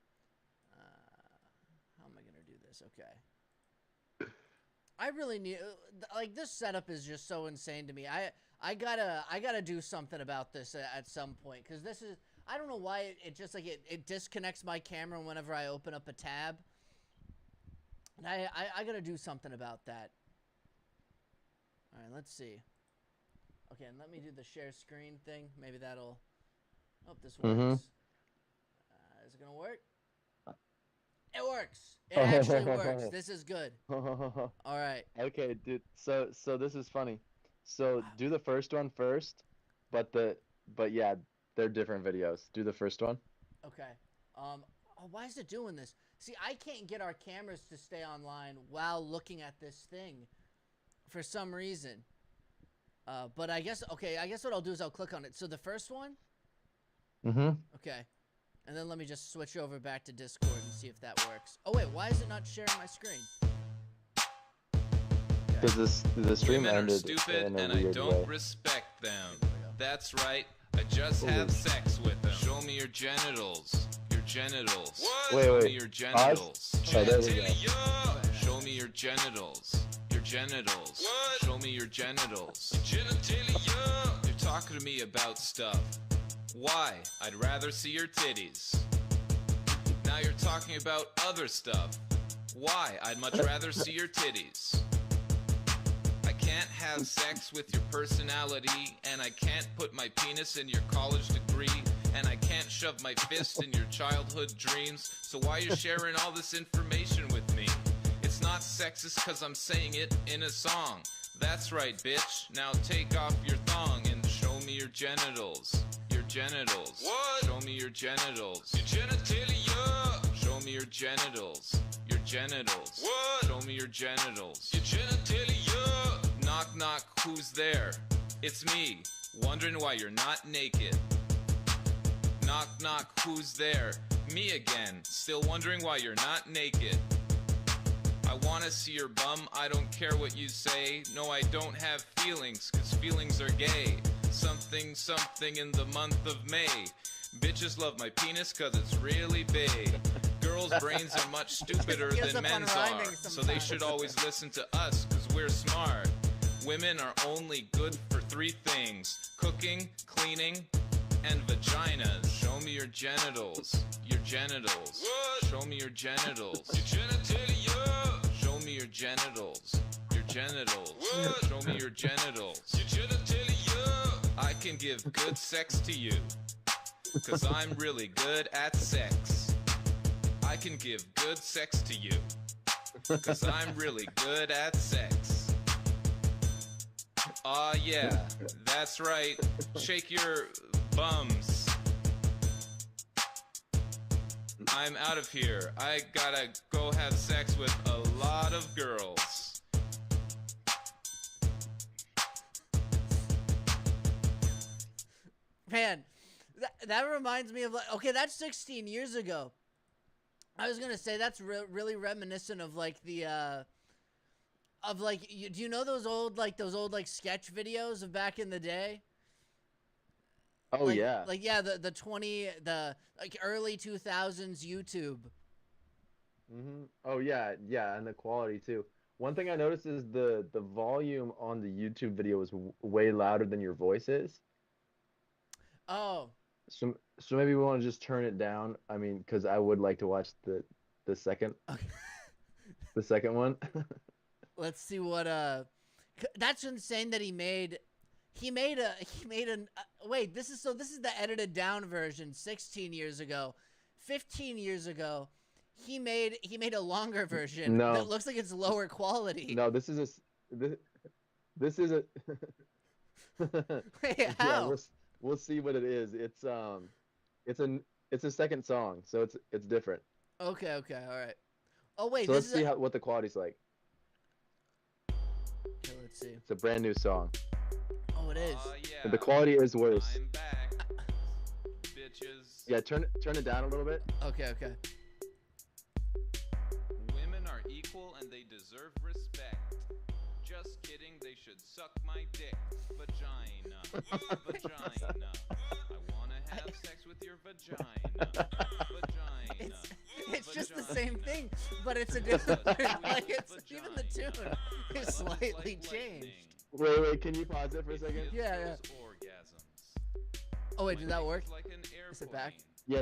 How am I gonna do this? Okay. I really need like this setup is just so insane to me. I gotta do something about this at some point because this is I don't know why it just like it disconnects my camera whenever I open up a tab. And I gotta do something about that. All right, let's see. Okay, and let me do the share screen thing. Maybe that'll. Hope this works. Is it gonna work? It works. It actually works. This is good. All right. Okay, dude. So this is funny. So do the first one first, but yeah, they're different videos. Do the first one. Okay. Oh, why is it doing this? See, I can't get our cameras to stay online while looking at this thing for some reason. But I guess what I'll do is I'll click on it. So the first one? Mm-hmm. Okay. And then let me just switch over back to Discord and see if that works. Oh wait, why is it not sharing my screen? Because the stream Women are ended stupid in a and I weird don't way. respect them. That's right, I just have sex with them. Show me your genitals. Your genitals. Wait, Show wait. me your genitals. Oh, there we go. Show me your genitals. Your genitals. Show me your genitals. You're talking to me about stuff. Why? I'd rather see your titties. Now you're talking about other stuff. Why? I'd much rather see your titties. I can't have sex with your personality, and I can't put my penis in your college degree, and I can't shove my fist in your childhood dreams, so why you sharing all this information with me? It's not sexist cause I'm saying it in a song. That's right, bitch. Now take off your thong and show me your genitals. Your genitals. What? Show me your genitals. Your genitalia. Show me your genitals. Your genitals. What? Show me your genitals. Your genitalia. Knock knock, who's there? It's me, wondering why you're not naked. Knock knock, who's there? Me again, still wondering why you're not naked. I wanna see your bum, I don't care what you say. No, I don't have feelings, cause feelings are gay. Something, something in the month of May. Bitches love my penis cause it's really big. Girls Girls' brains are much stupider Gives than up on men's rhyming are, so they sometimes. should always listen to us, cause we're smart. Women are only good for 3 things: cooking, cleaning, and vaginas. Show me your genitals. Your genitals. What? Show me your genitals. Your genitalia. Show me your genitals. Your genitals. What? Show me your genitals. Your genitalia. I can give good sex to you, cause I'm really good at sex. I can give good sex to you, cause I'm really good at sex. Aw, yeah, that's right. Shake your bums. I'm out of here. I gotta go have sex with a lot of girls. Man, that reminds me of like, okay, that's 16 years ago. I was gonna say that's really reminiscent of like the of like do you know those old sketch videos of back in the day? Oh Like, yeah. like yeah, the early 2000s YouTube. Oh yeah, yeah, and the quality too. One thing I noticed is the volume on the YouTube video is way louder than your voice is. Oh, So maybe we want to just turn it down. I mean, because I would like to watch the second okay. the second one. Let's see what that's insane that he made an wait, this is the edited down version 16 years ago. 15 years ago, he made a longer version No. that looks like it's lower quality. No, this is a Wait, yeah, how? we'll see what it is. It's a second song, so it's different. Okay, all right. Oh wait, So this let's is see what the quality's like. okay, let's see. It's a brand new song. Oh, it is. Yeah, And the quality is worse. I'm back, bitches. Yeah, turn it down a little bit. Okay. Women are equal and they deserve respect. Just kidding, they should suck my dick. Vagina. Vagina. I wanna have sex with your vagina. Vagina. It's just the same thing, but it's a different like it's even the tune is slightly changed. Wait, can you pause it for a second? Yeah. Orgasms. Oh wait, did that work? Like an Is it back? Yeah.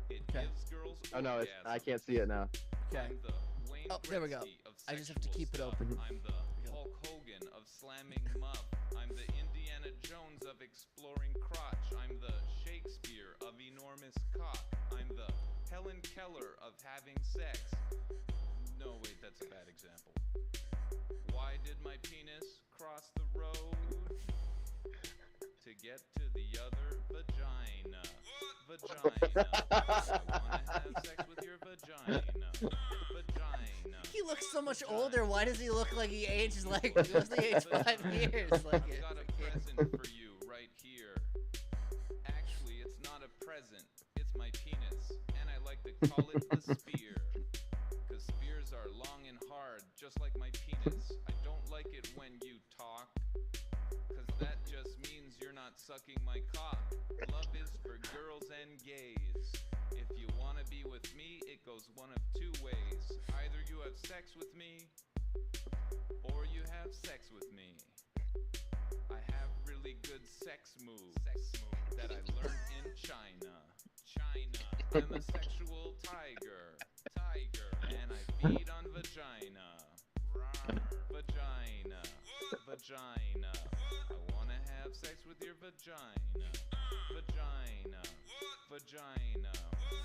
It Okay. gives girls Oh no, I orgasms. can't see it now. Okay. I'm the Wayne Oh, there we go. Gretzky of I just have to sexual keep it stuff. open. I'm the go. Hulk Hogan of slamming muff. I'm the Indiana Jones of exploring crotch. I'm the Shakespeare of enormous cock. I'm the Helen Keller of having sex. No, wait, that's a bad example. Why did my penis cross the road? To get to the other vagina. Vagina. I wanna have sex with your vagina. Vagina. He looks so much older. Why does he look like he aged like he was the age 5 years? Like I've got a present for you right here. Actually, it's not a present. It's my penis, and I like to call it the spear. Cause spears are long and hard, just like my penis. I don't like it when you talk, cause that just means you're not sucking my cock. Love is for girls and gays. If you wanna be with me, it goes one of 2 ways. Either you have sex with me, or you have sex with me. I have really good sex moves that I learned in China. I'm a sexual tiger, and I feed on vagina. Vagina. I wanna have sex with your vagina. Vagina.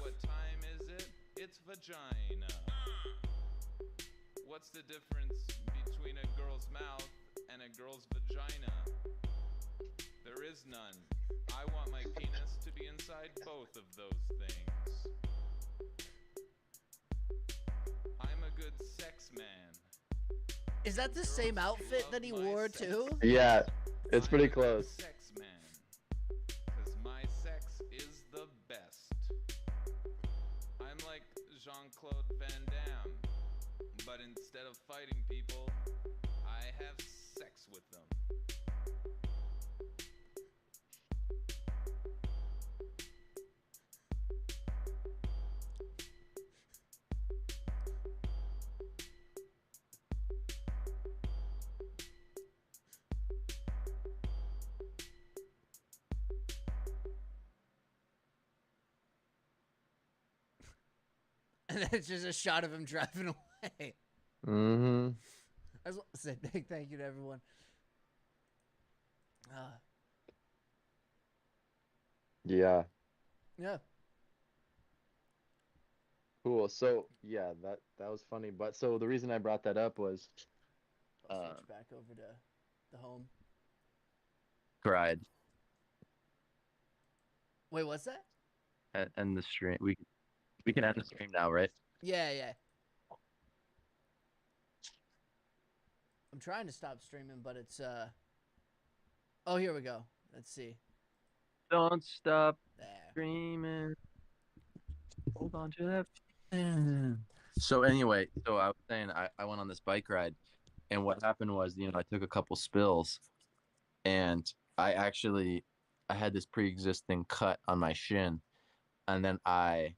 What time is it? It's vagina. What's the difference between a girl's mouth and a girl's vagina? There is none. I want my penis to be inside both of those things. I'm a good sex man. is that the same outfit that he wore too? Yeah, it's pretty I'm a good close. sex man. Cause my sex is the best. I'm like Jean-Claude Van Damme, but instead of fighting people, I have sex with them. it's just a shot of him driving away. Mm-hmm. I just want to say big thank you to everyone. Yeah. Yeah. Cool. So yeah, that was funny. But so the reason I brought that up was I'll switch back over to the home. Cried. Wait, what's that? And the stream. We can end the stream now, right? Yeah, yeah. I'm trying to stop streaming, but it's Oh, here we go. Let's see. Don't stop There. dreaming. Hold on to that. So anyway, so I was saying I went on this bike ride, and what happened was, I took a couple spills, and I had this pre-existing cut on my shin, and then I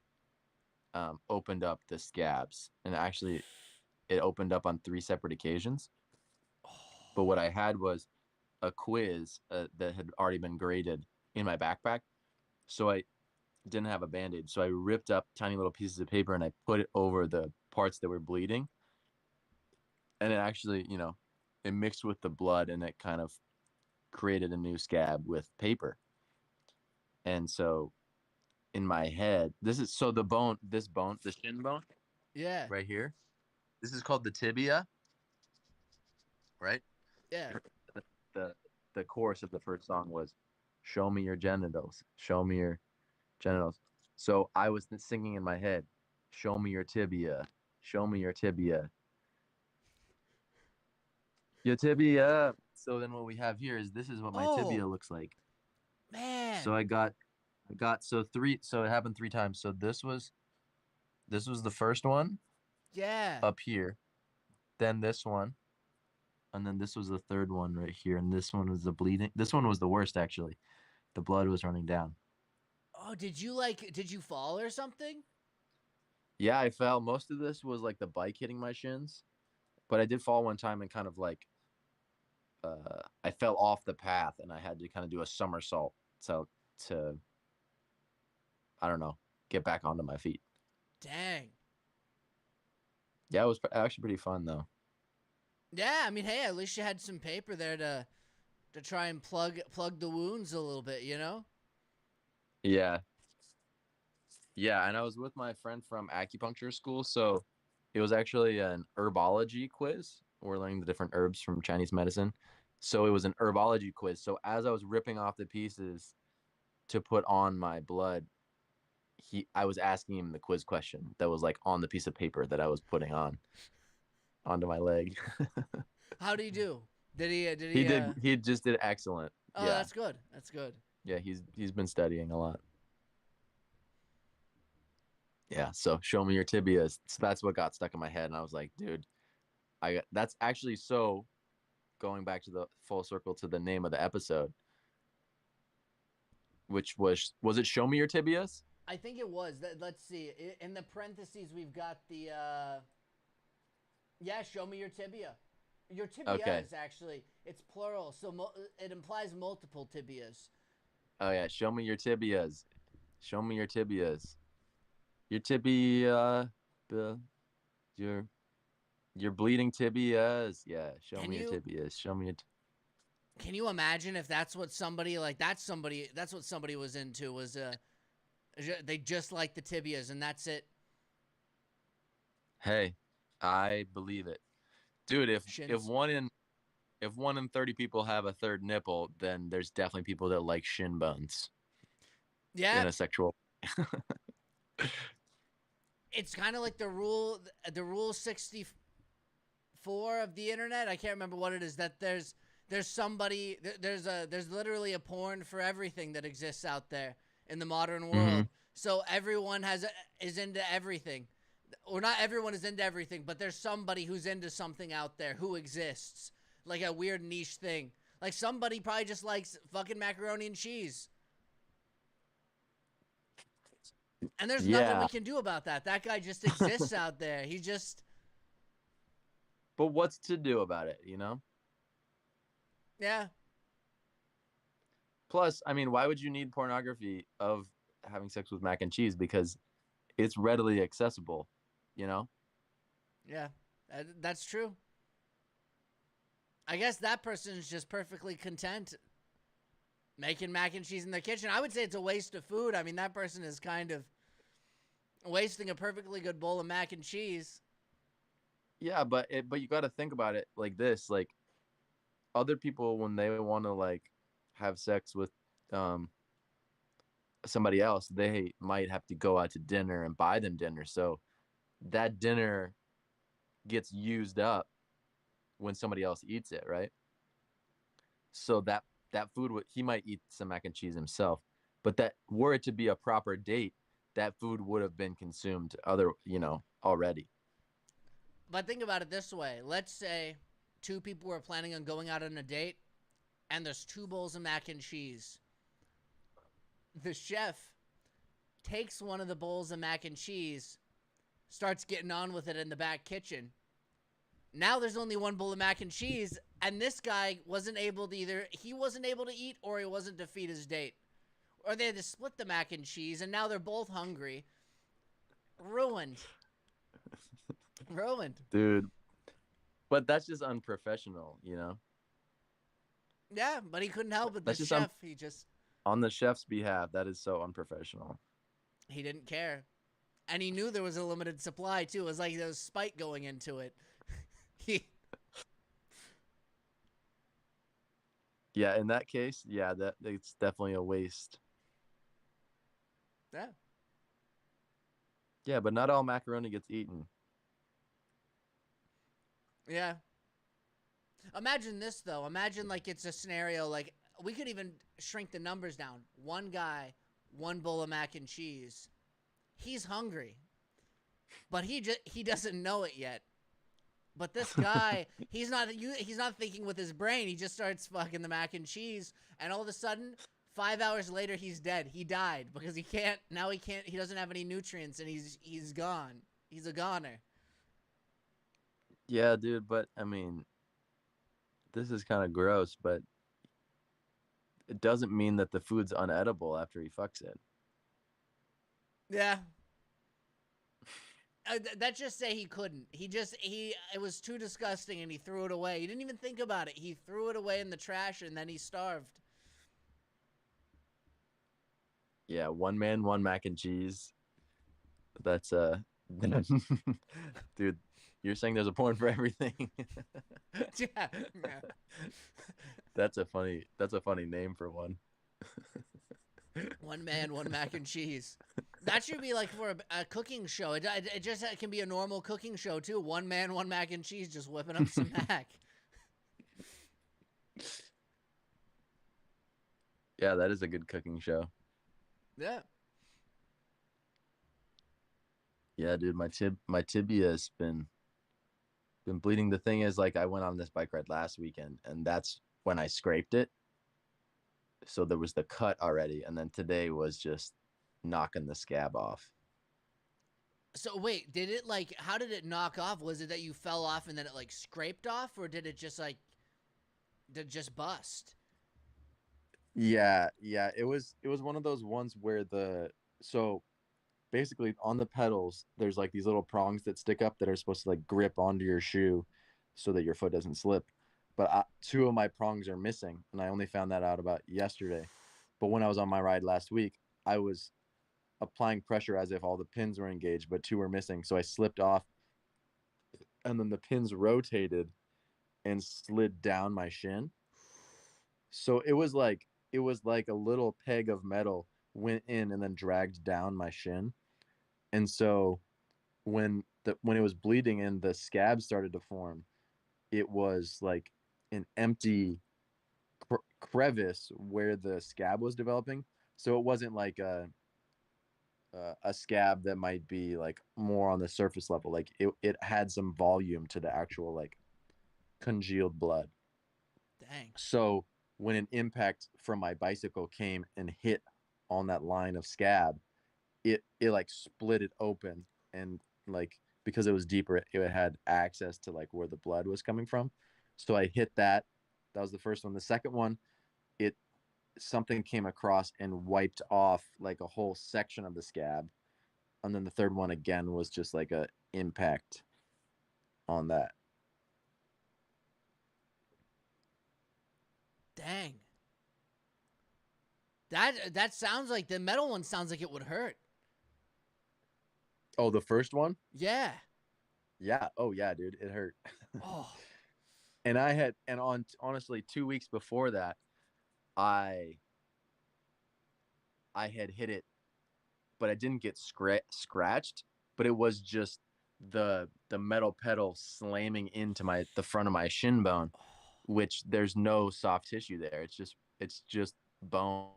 opened up the scabs, and actually it opened up on 3 separate occasions. But what I had was a quiz that had already been graded in my backpack, so I didn't have a band-aid, so I ripped up tiny little pieces of paper and I put it over the parts that were bleeding, and it actually, it mixed with the blood and it kind of created a new scab with paper. And so in my head, this is so the shin bone Yeah. right here, this is called the tibia, right? Yeah. the the chorus of the first song was show me your genitals, show me your genitals. So I was singing in my head, show me your tibia, show me your tibia, your tibia. So then what we have here is this is what my tibia Oh, looks like. man. So I got so it happened 3 times. So this was the first one Yeah. up here, then this one, and then this was the third one right here, and this one was the bleeding. This one was the worst actually. The blood was running down. Oh, did you fall or something? Yeah, I fell. Most of this was like the bike hitting my shins, but I did fall one time and kind of like I fell off the path and I had to kind of do a somersault so to I don't know, get back onto my feet. Dang. Yeah, it was actually pretty fun though. Yeah, I mean, hey, at least you had some paper there to try and plug the wounds a little bit, you know? Yeah. Yeah, and I was with my friend from acupuncture school, so it was actually an herbology quiz. We're learning the different herbs from Chinese medicine. So it was an herbology quiz. So as I was ripping off the pieces to put on my blood, I was asking him the quiz question that was like on the piece of paper that I was putting onto my leg. How did he do? Did He he did he just did excellent. Oh, Yeah. that's good. That's good. Yeah, he's been studying a lot. Yeah, so show me your tibias. So that's what got stuck in my head and I was like, dude, that's actually so going back to the full circle to the name of the episode, which was it show me your tibias? I think it was. Let's see. In the parentheses we've got the yeah, show me your tibia. Your tibias Okay. actually. It's plural, so it implies multiple tibias. Oh yeah, show me your tibias. Show me your tibias. Your tibia, your bleeding tibias. Yeah, show Can me your you tibias. Show me your. can you imagine if that's what somebody that's what somebody was into was they just like the tibias and that's it. Hey, I believe it, dude. If Shins. 1 in 30 people have a third nipple, then there's definitely people that like shin bones Yeah, in a sexual. it's kind of like the rule 64 of the internet. I can't remember what it is. That there's somebody there's literally a porn for everything that exists out there in the modern world. Mm-hmm. So everyone is into everything, or not everyone is into everything, but there's somebody who's into something out there who exists, like a weird niche thing. Like somebody probably just likes fucking macaroni and cheese. And there's nothing we can do about that. That guy just exists out there. He just. But what's to do about it, you know? Yeah. Plus, I mean, why would you need pornography of having sex with mac and cheese? Because it's readily accessible. you know? Yeah, that's true. I guess that person is just perfectly content making mac and cheese in their kitchen. I would say it's a waste of food. I mean, that person is kind of wasting a perfectly good bowl of mac and cheese. Yeah, but you got to think about it like this, like other people when they want to like have sex with um somebody else, they might have to go out to dinner and buy them dinner. So that dinner gets used up when somebody else eats it, right? So that food he might eat some mac and cheese himself, but that were it to be a proper date, that food would have been consumed already. But think about it this way. Let's say two people were planning on going out on a date and there's two bowls of mac and cheese. The chef takes one of the bowls of mac and cheese, starts getting on with it in the back kitchen. Now there's only one bowl of mac and cheese, and this guy wasn't able to he wasn't able to eat or he wasn't to feed his date. Or they had to split the mac and cheese, and now they're both hungry. Ruined. Ruined. Dude, but that's just unprofessional. Yeah, but he couldn't help it. The That's just chef, he just on the chef's behalf, that is so unprofessional. he didn't care. And he knew there was a limited supply too. It was like there was spite going into it. Yeah, in that case, yeah, that it's definitely a waste. Yeah. Yeah, but not all macaroni gets eaten. Yeah. Imagine this though. Imagine like it's a scenario like we could even shrink the numbers down. One guy, one bowl of mac and cheese. He's hungry. But he doesn't know it yet. But this guy, he's not thinking with his brain. He just starts fucking the mac and cheese, and all of a sudden, 5 hours later, he's dead. He died because he doesn't have any nutrients, and he's gone. He's a goner. Yeah, dude, but I mean, this is kind of gross, but it doesn't mean that the food's unedible after he fucks it. Yeah. That just say he couldn't. It was too disgusting and he threw it away. He didn't even think about it. He threw it away in the trash and then he starved. Yeah, one man, one mac and cheese. That's dude, you're saying there's a porn for everything. Yeah. That's a funny name for one. One man, one mac and cheese. That should be like for a cooking show. It can be a normal cooking show too. One man, one mac and cheese, just whipping up some mac. Yeah, that is a good cooking show. Yeah. Yeah, dude, my tibia's been bleeding. The thing is, like, I went on this bike ride last weekend, and that's when I scraped it. So there was the cut already, and then today was just knocking the scab off. So wait, how did it knock off? Was it that you fell off and then it like scraped off, or did it just bust? Yeah, it was one of those ones where so basically on the pedals there's like these little prongs that stick up that are supposed to like grip onto your shoe so that your foot doesn't slip. But two of my prongs are missing, and I only found that out about yesterday. But when I was on my ride last week, I was applying pressure as if all the pins were engaged, but two were missing. So I slipped off, and then the pins rotated and slid down my shin. So it was like a little peg of metal went in and then dragged down my shin. And so when it was bleeding and the scab started to form, it was like an empty crevice where the scab was developing. So it wasn't like a scab that might be like more on the surface level. Like it had some volume to the actual like congealed blood. Dang. So when an impact from my bicycle came and hit on that line of scab, it like split it open, and like because it was deeper, it had access to like where the blood was coming from. So I hit that. That was the first one. The second one, something came across and wiped off like a whole section of the scab. And then the third one again was just like a impact on that. Dang. That sounds like the metal one sounds like it would hurt. Oh, the first one? Yeah. Yeah. Oh yeah, dude, it hurt. Oh. And I had, and on honestly 2 weeks before that, I I had hit it, but I didn't get scratched, but it was just the metal pedal slamming into the front of my shin bone, which there's no soft tissue there. It's just bone.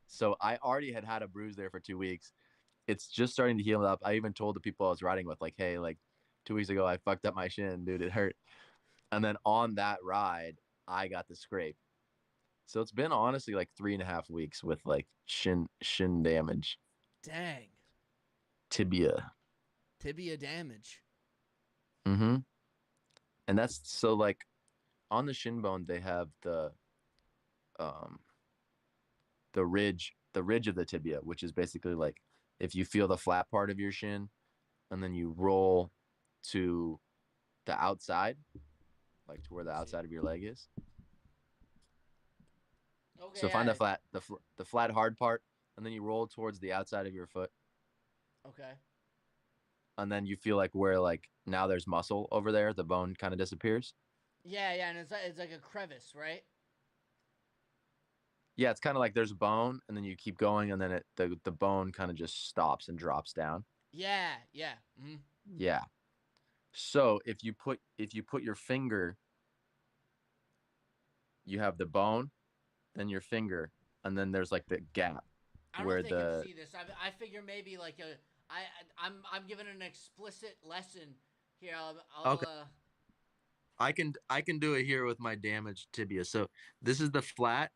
So I already had a bruise there for 2 weeks. It's just starting to heal up. I even told the people I was riding with, like, hey, like 2 weeks ago I fucked up my shin, dude. It hurt. And then on that ride, I got the scrape. So it's been honestly like 3.5 weeks with like shin damage, Dang. tibia. Tibia damage. Mm-hmm. And that's so like on the shin bone they have um the ridge of the tibia, which is basically like if you feel the flat part of your shin and then you roll to the outside, like to where the outside of your leg is. Okay. So find the flat hard part, and then you roll towards the outside of your foot, Okay. and then you feel like where like now there's muscle over there, the bone kind of disappears. Yeah, yeah, and it's like a crevice, right? Yeah, it's kind of like there's bone, and then you keep going, and then the bone kind of just stops and drops down. Yeah, yeah. Mm-hmm. Yeah. So if you put your finger, you have the bone, then your finger, and then there's like the gap I don't where think I can the see this. I figure maybe like I'm giving an explicit lesson here. okay. I can do it here with my damaged tibia. So this is the flat.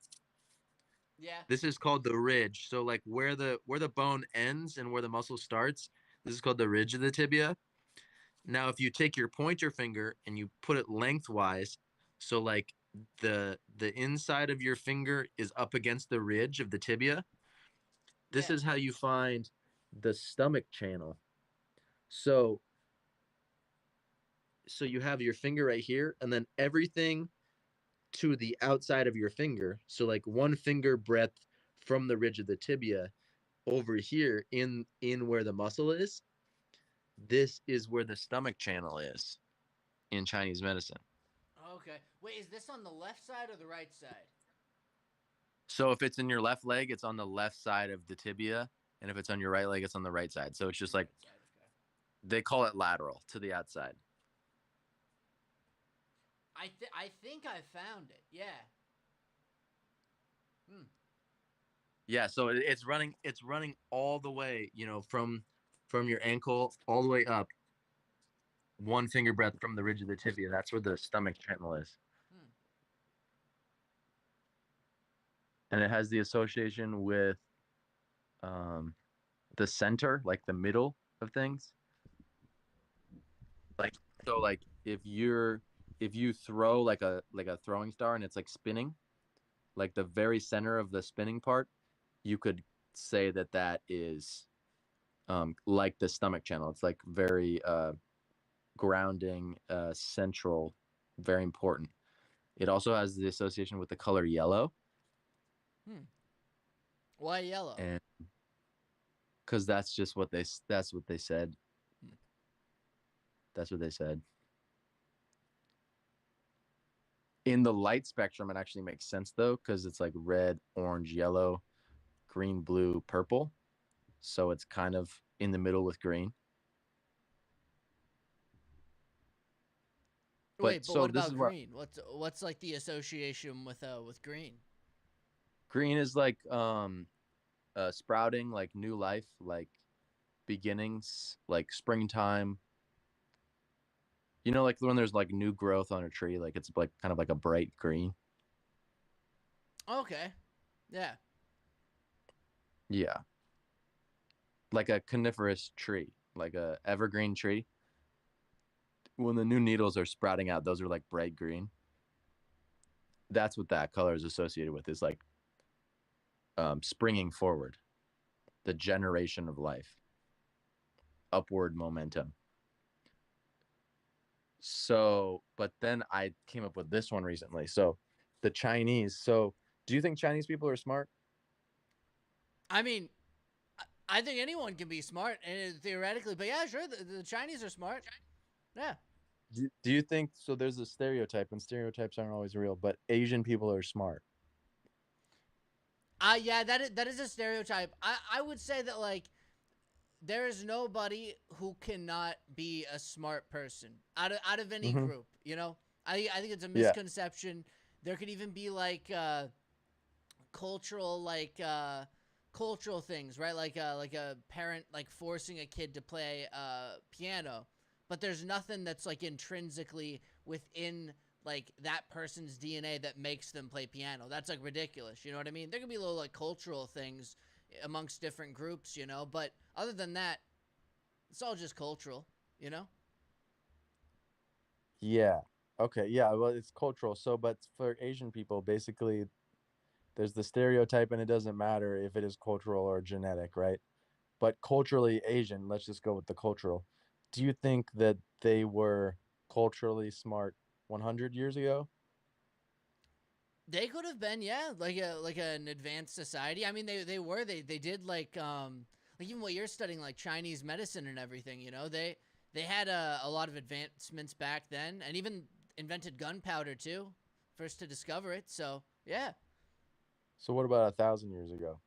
Yeah. This is called the ridge. So like where the bone ends and where the muscle starts, this is called the ridge of the tibia. Now if you take your pointer finger and you put it lengthwise, so like the inside of your finger is up against the ridge of the tibia, this Yeah. is how you find the stomach channel. So so you have your finger right here and then everything to the outside of your finger. So like one finger breadth from the ridge of the tibia over here in where the muscle is. This is where the stomach channel is in Chinese medicine. Okay. Wait, is this on the left side or the right side? So if it's in your left leg, it's on the left side of the tibia, and if it's on your right leg, it's on the right side. So it's just like Right side. Okay. they call it lateral to the outside. I think I found it. Yeah. Hmm. Yeah, so it's running all the way, from your ankle all the way up, one finger breadth from the ridge of the tibia. That's where the stomach channel is. Hmm. And it has the association with the center, like the middle of things. Like so like if you throw like a throwing star and it's like spinning, like the very center of the spinning part, you could say that is like the stomach channel. It's like very grounding, central, very important. It also has the association with the color yellow, Hmm. Why yellow? and because that's what they said. Hmm. That's what they said. In the light spectrum, it actually makes sense though, because it's like red, orange, yellow, green, blue, purple. So it's kind of in the middle with green. Wait, But but so what this about is what green? What's like the association with green? green is like sprouting, like new life, like beginnings, like springtime. Like when there's like new growth on a tree, like it's like kind of like a bright green. Okay. Yeah. Yeah. Like a coniferous tree, like a evergreen tree. When the new needles are sprouting out, those are like bright green. That's what that color is associated with, is like springing forward, the generation of life. upward momentum. So, but then I came up with this one recently. So, the Chinese. So, do you think Chinese people are smart? I mean, I think anyone can be smart, and theoretically, but yeah, sure, the Chinese are smart. Yeah. Do you think so? There's a stereotype, and stereotypes aren't always real, but Asian people are smart. Yeah, that is a stereotype. I would say that like there is nobody who cannot be a smart person out of any Hmm. group. You know, I think it's a Yeah. misconception. There could even be like cultural cultural things, right? Like a parent like forcing a kid to play piano, but there's nothing that's like intrinsically within like that person's DNA that makes them play piano. That's like ridiculous. You know what I mean? There could be little like cultural things amongst different groups, you know, but other than that, it's all just cultural, you know? Yeah. Okay. Yeah. Well, it's cultural. So, but for Asian people, basically, there's the stereotype, and it doesn't matter if it is cultural or genetic, right? But culturally Asian, let's just go with the cultural. Do you think that they were culturally smart 100 years ago? They could have been, yeah, like an advanced society. I mean, they did like even what you're studying, like Chinese medicine and everything. You know, they had a lot of advancements back then, and even invented gunpowder too, first to discover it. So yeah, So, what about 1,000 years ago?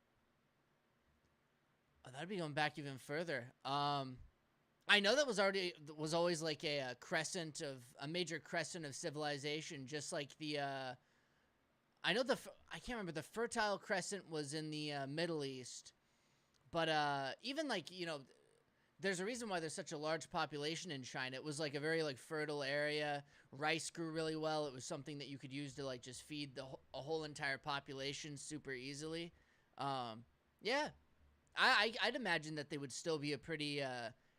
that'd be going back even further. I know that was always like a crescent of a major crescent of civilization, just like the I know I can't remember, the Fertile Crescent was in the Middle East, but even like there's a reason why there's such a large population in China. It was like a very like fertile area. Rice grew really well. It was something that you could use to like just feed a whole entire population super easily. Um, yeah, I'd imagine that they would still be a pretty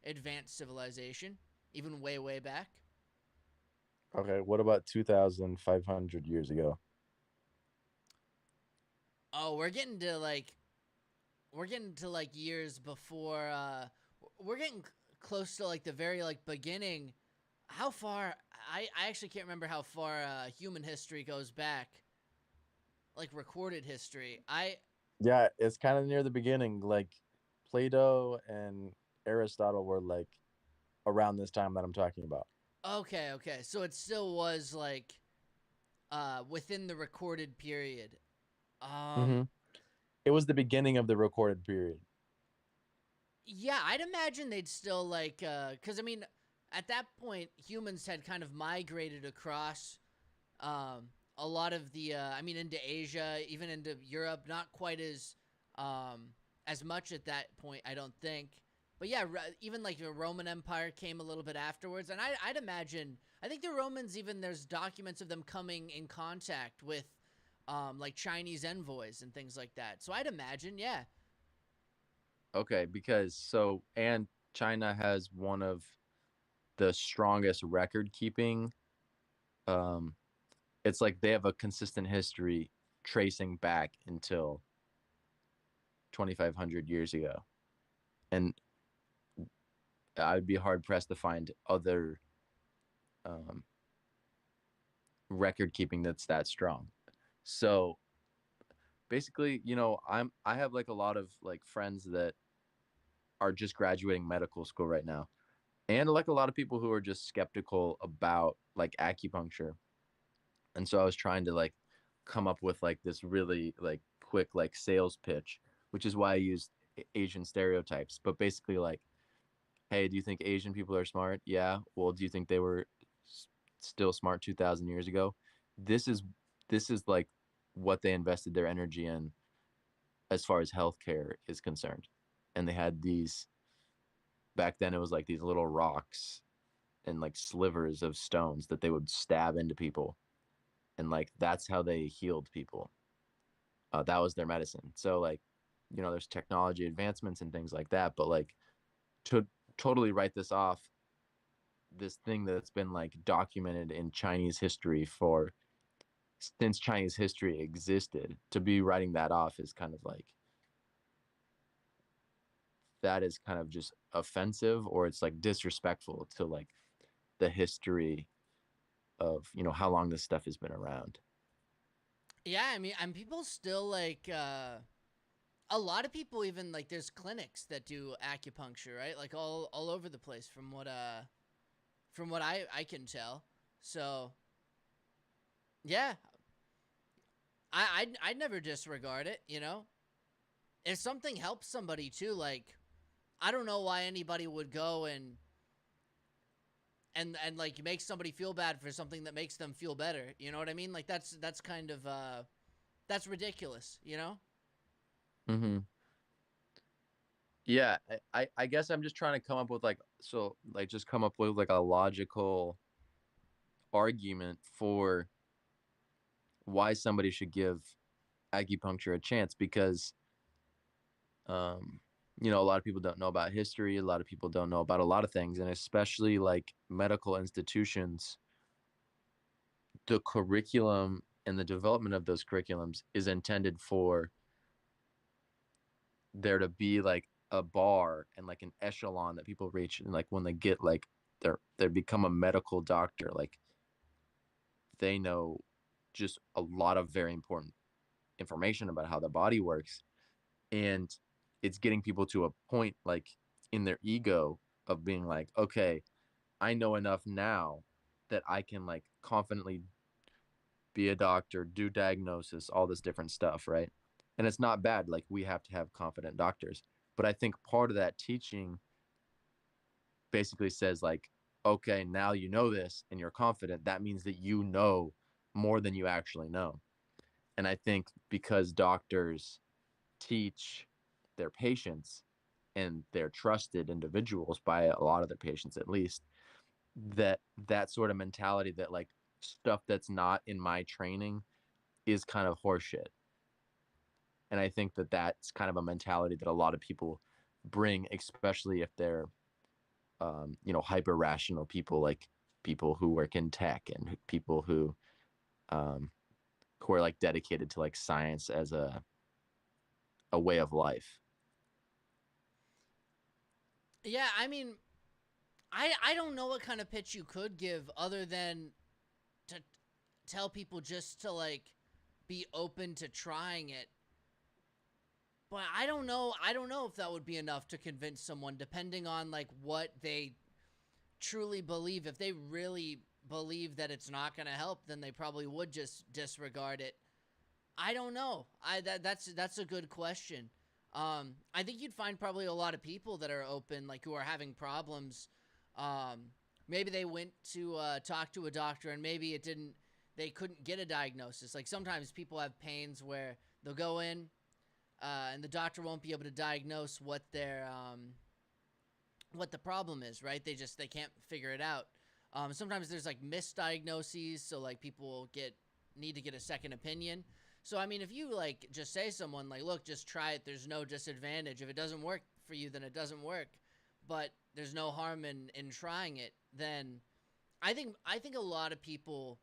advanced civilization, even way back. Okay, what about 2,500 years ago? Oh, we're getting to like years before we're getting close to like the very like beginning. How far I actually can't remember how far human history goes back, like recorded history. I Yeah, it's kind of near the beginning. Like Plato and Aristotle were like around this time that I'm talking about. Okay, so it still was like within the recorded period. Hmm. It was the beginning of the recorded period. Yeah, I'd imagine they'd still like cuz I mean at that point humans had kind of migrated across um, a lot of the I mean into Asia, even into Europe, not quite as much at that point, I don't think. But yeah, even like the Roman Empire came a little bit afterwards, and I'd imagine I think the Romans, even there's documents of them coming in contact with like Chinese envoys and things like that. So I'd imagine, yeah. Okay, because so and China has one of the strongest record keeping. Um, it's like they have a consistent history tracing back until 2,500 years ago, and I'd be hard pressed to find other um, record keeping that's that strong. So basically, I have like a lot of like friends that are just graduating medical school right now, and like a lot of people who are just skeptical about like acupuncture. And so I was trying to like come up with like this really like quick like sales pitch, which is why I used Asian stereotypes. But basically, like, hey, do you think Asian people are smart? Yeah. Well, do you think they were still smart 2,000 years ago? This is this is like what they invested their energy in as far as healthcare is concerned. And they had these back then. It was like these little rocks and like slivers of stones that they would stab into people, and like that's how they healed people. That was their medicine. So like, there's technology advancements and things like that, but like to totally write this off, this thing that's been like documented in Chinese history for since Chinese history existed, to be writing that off is kind of like that is kind of just offensive, or it's like disrespectful to like the history of, you know, how long this stuff has been around. Yeah, I mean, and people still like a lot of people even like there's clinics that do acupuncture, right? Like all over the place from what I can tell. So, yeah, I'd never disregard it, you know? If something helps somebody too, like I don't know why anybody would go and like make somebody feel bad for something that makes them feel better. You know what I mean? Like that's kind of that's ridiculous, you know? Mm-hmm. Yeah, I guess I'm just trying to come up with like, so like just come up with like a logical argument for why somebody should give acupuncture a chance, because um you know, a lot of people don't know about history, a lot of people don't know about a lot of things, and especially like medical institutions, the curriculum and the development of those curriculums is intended for there to be like a bar and like an echelon that people reach, and like when they get like they become a medical doctor, like they know just a lot of very important information about how the body works. And it's getting people to a point like in their ego of being like, okay, I know enough now that I can like confidently be a doctor, do diagnosis, all this different stuff, right? And it's not bad. Like we have to have confident doctors. But I think part of that teaching basically says like, okay, now you know this and you're confident. That means that you know more than you actually know. And I think because doctors teach their patients and they're trusted individuals by a lot of their patients, at least, that sort of mentality that like stuff that's not in my training is kind of horseshit. And I think that that's kind of a mentality that a lot of people bring, especially if they're you know, hyper rational people, like people who work in tech and people um, who are like dedicated to like science as a way of life. Yeah, I mean, I don't know what kind of pitch you could give other than to tell people just to like be open to trying it. But I don't know if that would be enough to convince someone depending on like what they truly believe. If they really believe that it's not going to help, then they probably would just disregard it. I don't know. That's a good question. I think you'd find probably a lot of people that are open, like who are having problems. Um, maybe they went to talk to a doctor, and maybe it didn't. They couldn't get a diagnosis. Like sometimes people have pains where they'll go in, and the doctor won't be able to diagnose what the problem is. Right? They can't figure it out. Sometimes there's like misdiagnoses, so like people need to get a second opinion. So I mean, if you like just say someone like, look, just try it. There's no disadvantage. If it doesn't work for you, then it doesn't work. But there's no harm in trying it. Then I think a lot of people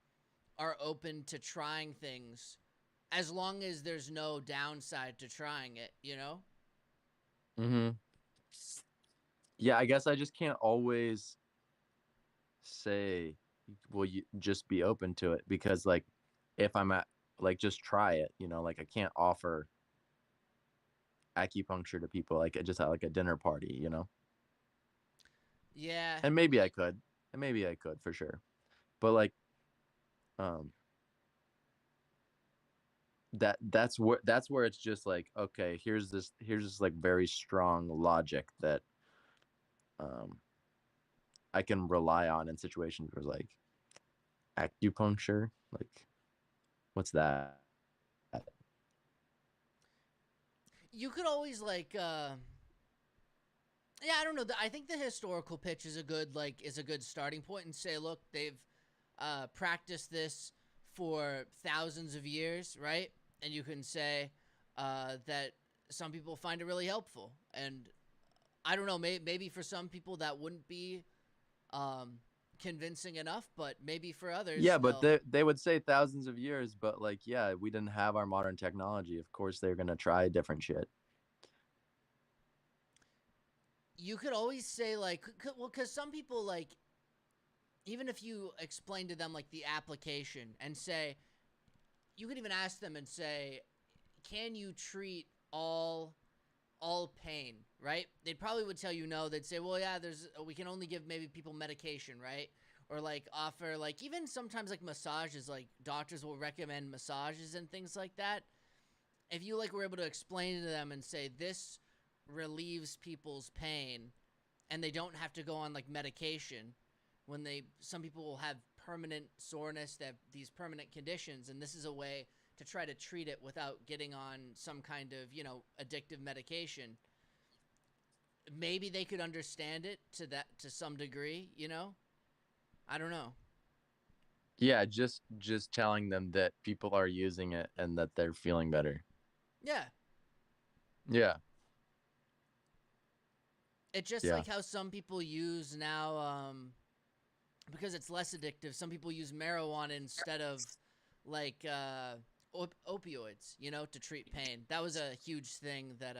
are open to trying things as long as there's no downside to trying it. You know? Mm-hmm. Yeah, I guess I just can't always say, well, you just be open to it, because like if I'm at like just try it, you know, like I can't offer acupuncture to people like just at like a dinner party, you know. Yeah. And maybe I could, and maybe I could for sure, but like um that's where it's just like, okay, here's this like very strong logic that um I can rely on in situations where like acupuncture, like what's that? You could always like yeah, I don't know. I think the historical pitch is a good starting point, and say, look, they've practiced this for thousands of years, right? And you can say that some people find it really helpful, and I don't know, maybe for some people that wouldn't be um, convincing enough, but maybe for others Yeah, but they'll. they would say thousands of years, but like, yeah, we didn't have our modern technology. Of course, they're gonna try different shit. you could always say like, well, because some people like, even if you explain to them like the application and say, you could even ask them and say, can you treat all pain, right? They probably would tell you no. They'd say, well, yeah, we can only give maybe people medication, right? Or like offer like even sometimes like massages, like doctors will recommend massages and things like that. If you like were able to explain to them and say this relieves people's pain and they don't have to go on like medication when they some people will have permanent soreness, they have these permanent conditions, and this is a way to try to treat it without getting on some kind of, addictive medication. Maybe they could understand it to some degree, I don't know. Yeah, just telling them that people are using it and that they're feeling better. Yeah. Yeah. It's just Yeah. like how some people use now, because it's less addictive, some people use marijuana instead of like opioids, to treat pain. That was a huge thing that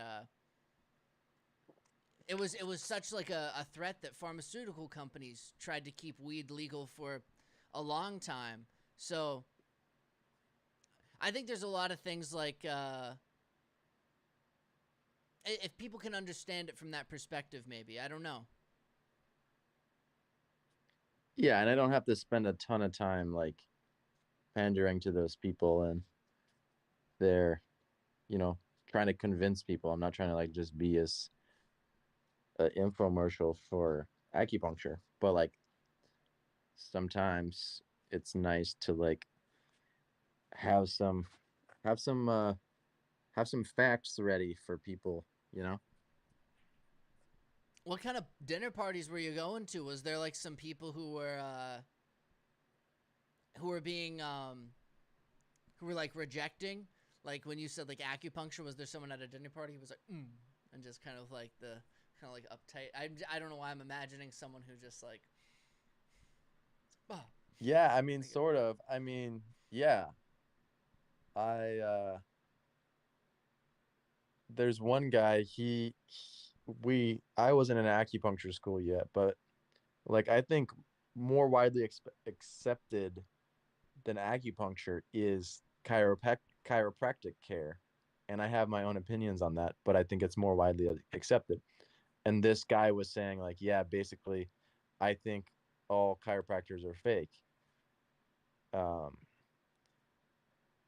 it was such like a threat that pharmaceutical companies tried to keep weed legal for a long time. So I think there's a lot of things like if people can understand it from that perspective, maybe. I don't know. Yeah, and I don't have to spend a ton of time like pandering to those people and they're, you know, trying to convince people. I'm not trying to like just be as an infomercial for acupuncture, but like sometimes it's nice to like have some have some uh have some facts ready for people, you know? What kind of dinner parties were you going to? Was there like some people who were being who were like rejecting? Like when you said like acupuncture, was there someone at a dinner party who was like, and just kind of like the kind of like uptight? I don't know why I'm imagining someone who just like, oh, Yeah, I mean like, sort of. I mean, yeah. I there's one guy, we I wasn't in acupuncture school yet, but like I think more widely accepted than acupuncture is chiropractic care. And I have my own opinions on that, but I think it's more widely accepted. And this guy was saying like, yeah, basically I think all chiropractors are fake. Um,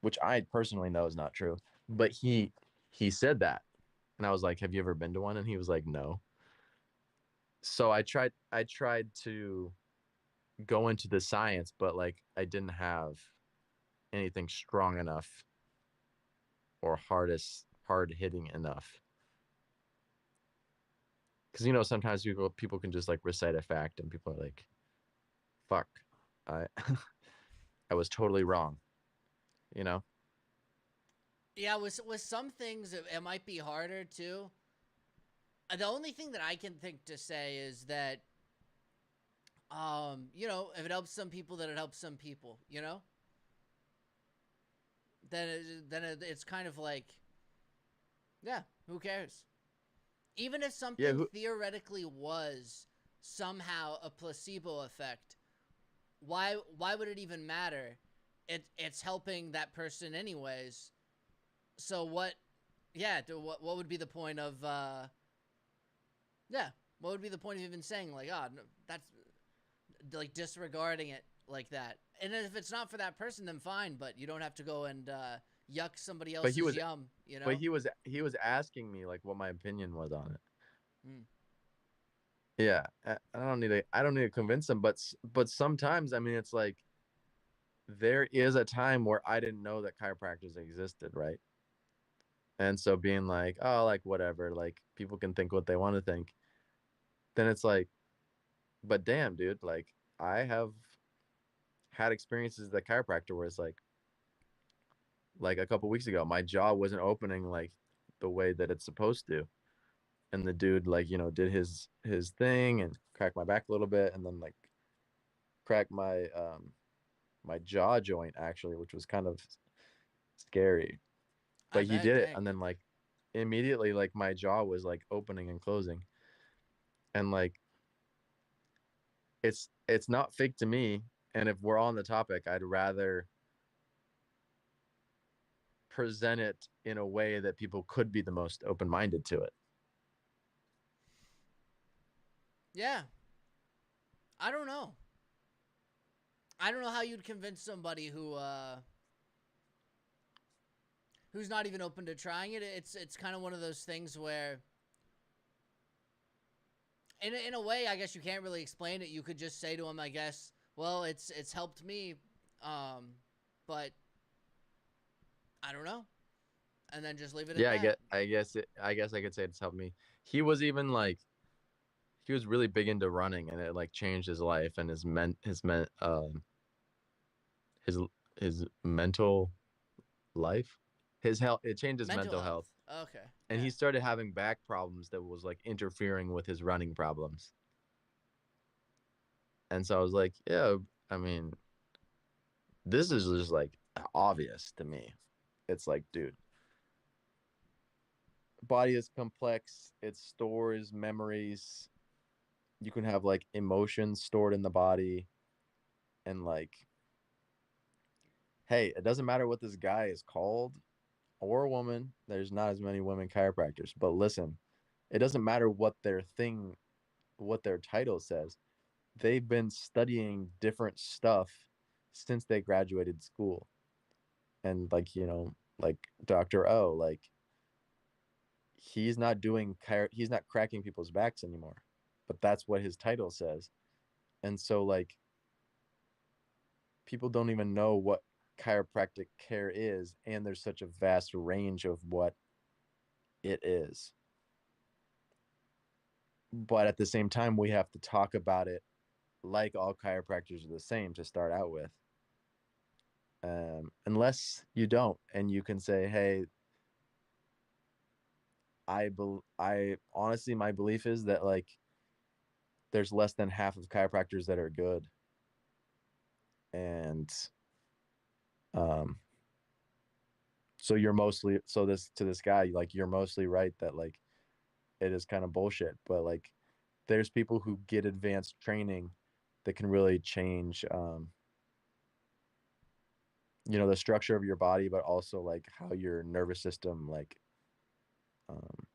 which I personally know is not true, but he said that. And I was like, "Have you ever been to one?" And he was like, "No." So I tried to go into the science, but like I didn't have anything strong enough or hard hitting enough. Because sometimes people can just like recite a fact and people are like, "Fuck, I I was totally wrong." You know? yeah, with some things it might be harder too. The only thing that I can think to say is that if it helps some people, then it helps some people. It's kind of like, yeah, who cares? Even if Yeah. something theoretically was somehow a placebo effect, why would it even matter? It's helping that person anyways. So what? Yeah. What would be the point of? Yeah. What would be the point of even saying like, oh, no, that's like disregarding it like that? And if it's not for that person, then fine. But you don't have to go and yuck somebody But he else's was yum. but he was asking me like what my opinion was on it. Mm. Yeah, I don't need to convince him, but sometimes I mean it's like there is a time where I didn't know that chiropractors existed, right? And so being like, oh, like whatever, like people can think what they want to think. Then it's like, but damn, dude, like I have had experiences as a chiropractor where it's like a couple weeks ago, my jaw wasn't opening like the way that it's supposed to. And the dude like, did his thing and cracked my back a little bit and then like cracked my jaw joint actually, which was kind of scary. I But he bet. did it, Dang. and then like immediately, like my jaw was like opening and closing. And like it's not fake to me. And if we're on the topic, I'd rather present it in a way that people could be the most open-minded to it. Yeah. I don't know. I don't know how you'd convince somebody who's not even open to trying it. It's kind of one of those things where in a way, I guess you can't really explain it. You could just say to them, I guess, well, it's helped me, but I don't know, and then just leave it at Yeah, that. I guess I could say it's helped me. He was even like he was really big into running, and it like changed his life and his his mental life, his health. It changed his Mental mental health. health, Okay. and Yeah. he started having back problems that was like interfering with his running problems. And so I was like, yeah, I mean, this is just like obvious to me. It's like, dude, body is complex. It stores memories. You can have like emotions stored in the body, and like, hey, it doesn't matter what this guy is called or a woman. There's not as many women chiropractors, but listen, it doesn't matter what their title says. They've been studying different stuff since they graduated school. And like, like Dr. O, like he's not cracking people's backs anymore. But that's what his title says. And so like people don't even know what chiropractic care is, and there's such a vast range of what it is. But at the same time, we have to talk about it like all chiropractors are the same to start out with. Unless you don't, and you can say, "Hey, I honestly, my belief is that like there's less than half of chiropractors that are good, and um, so you're mostly so this to this guy, like you're mostly right that like it is kind of bullshit, but like there's people who get advanced training that can really change the structure of your body, but also like how your nervous system like um,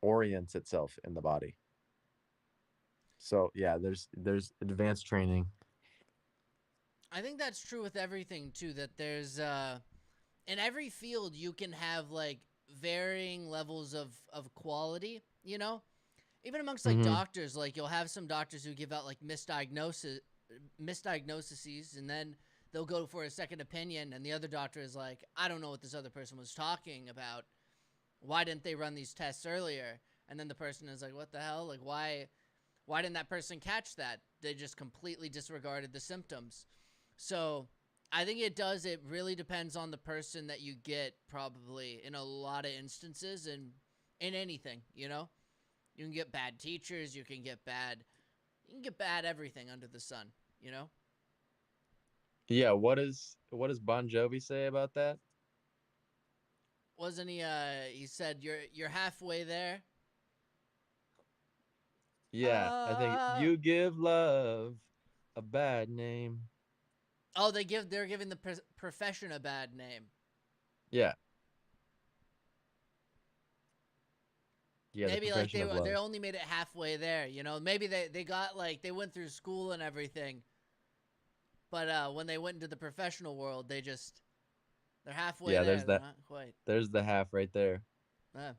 orients itself in the body. So yeah, there's advanced training. I think that's true with everything too. That there's in every field you can have like varying levels of quality. You know, even amongst like Mm-hmm. doctors, like you'll have some doctors who give out like misdiagnoses, and then they'll go for a second opinion, and the other doctor is like, I don't know what this other person was talking about. Why didn't they run these tests earlier? And then the person is like, what the hell? Like, why didn't that person catch that? They just completely disregarded the symptoms. So I think it really depends on the person that you get, probably in a lot of instances, and in anything, you know? You can get bad teachers, you can get bad everything under the sun, you know? Yeah, what does Bon Jovi say about that? Wasn't he said you're halfway there? Yeah, I think Uh you give love a bad name. Oh, they're giving the profession a bad name. Yeah, yeah, the Maybe like profession of they love. only made it halfway there, you know? Maybe they got like they went through school and everything, but when they went into the professional world, they're halfway Yeah, there. They're not quite. there's the half right there. Uh,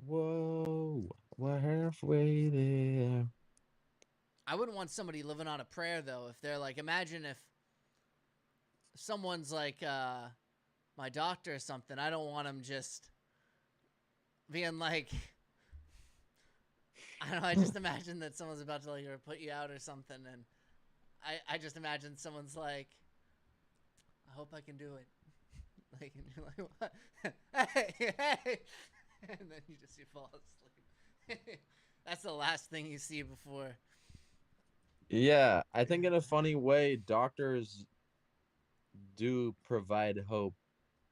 Whoa, we're halfway there. I wouldn't want somebody living on a prayer though. If they're like, imagine if someone's like my doctor or something. I don't want them just being like, I don't know. I just imagine that someone's about to like or put you out or something, and I just imagine someone's like, I hope I can do it. Like, and you're like, what? Hey, hey, and then you fall asleep. That's the last thing you see before. Yeah, I think in a funny way, doctors do provide hope,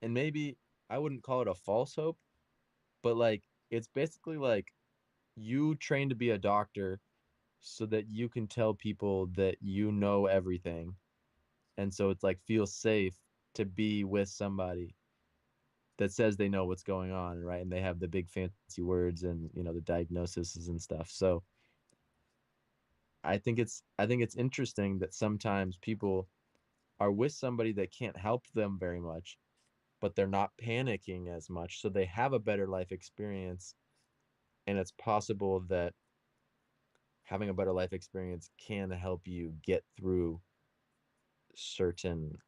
and maybe I wouldn't call it a false hope, but like it's basically like you train to be a doctor so that you can tell people that you know everything. And so it's like feel safe to be with somebody that says they know what's going on, right? And they have the big fancy words and the diagnoses and stuff. So I think it's interesting that sometimes people are with somebody that can't help them very much, but they're not panicking as much, so they have a better life experience. And it's possible that having a better life experience can help you get through certain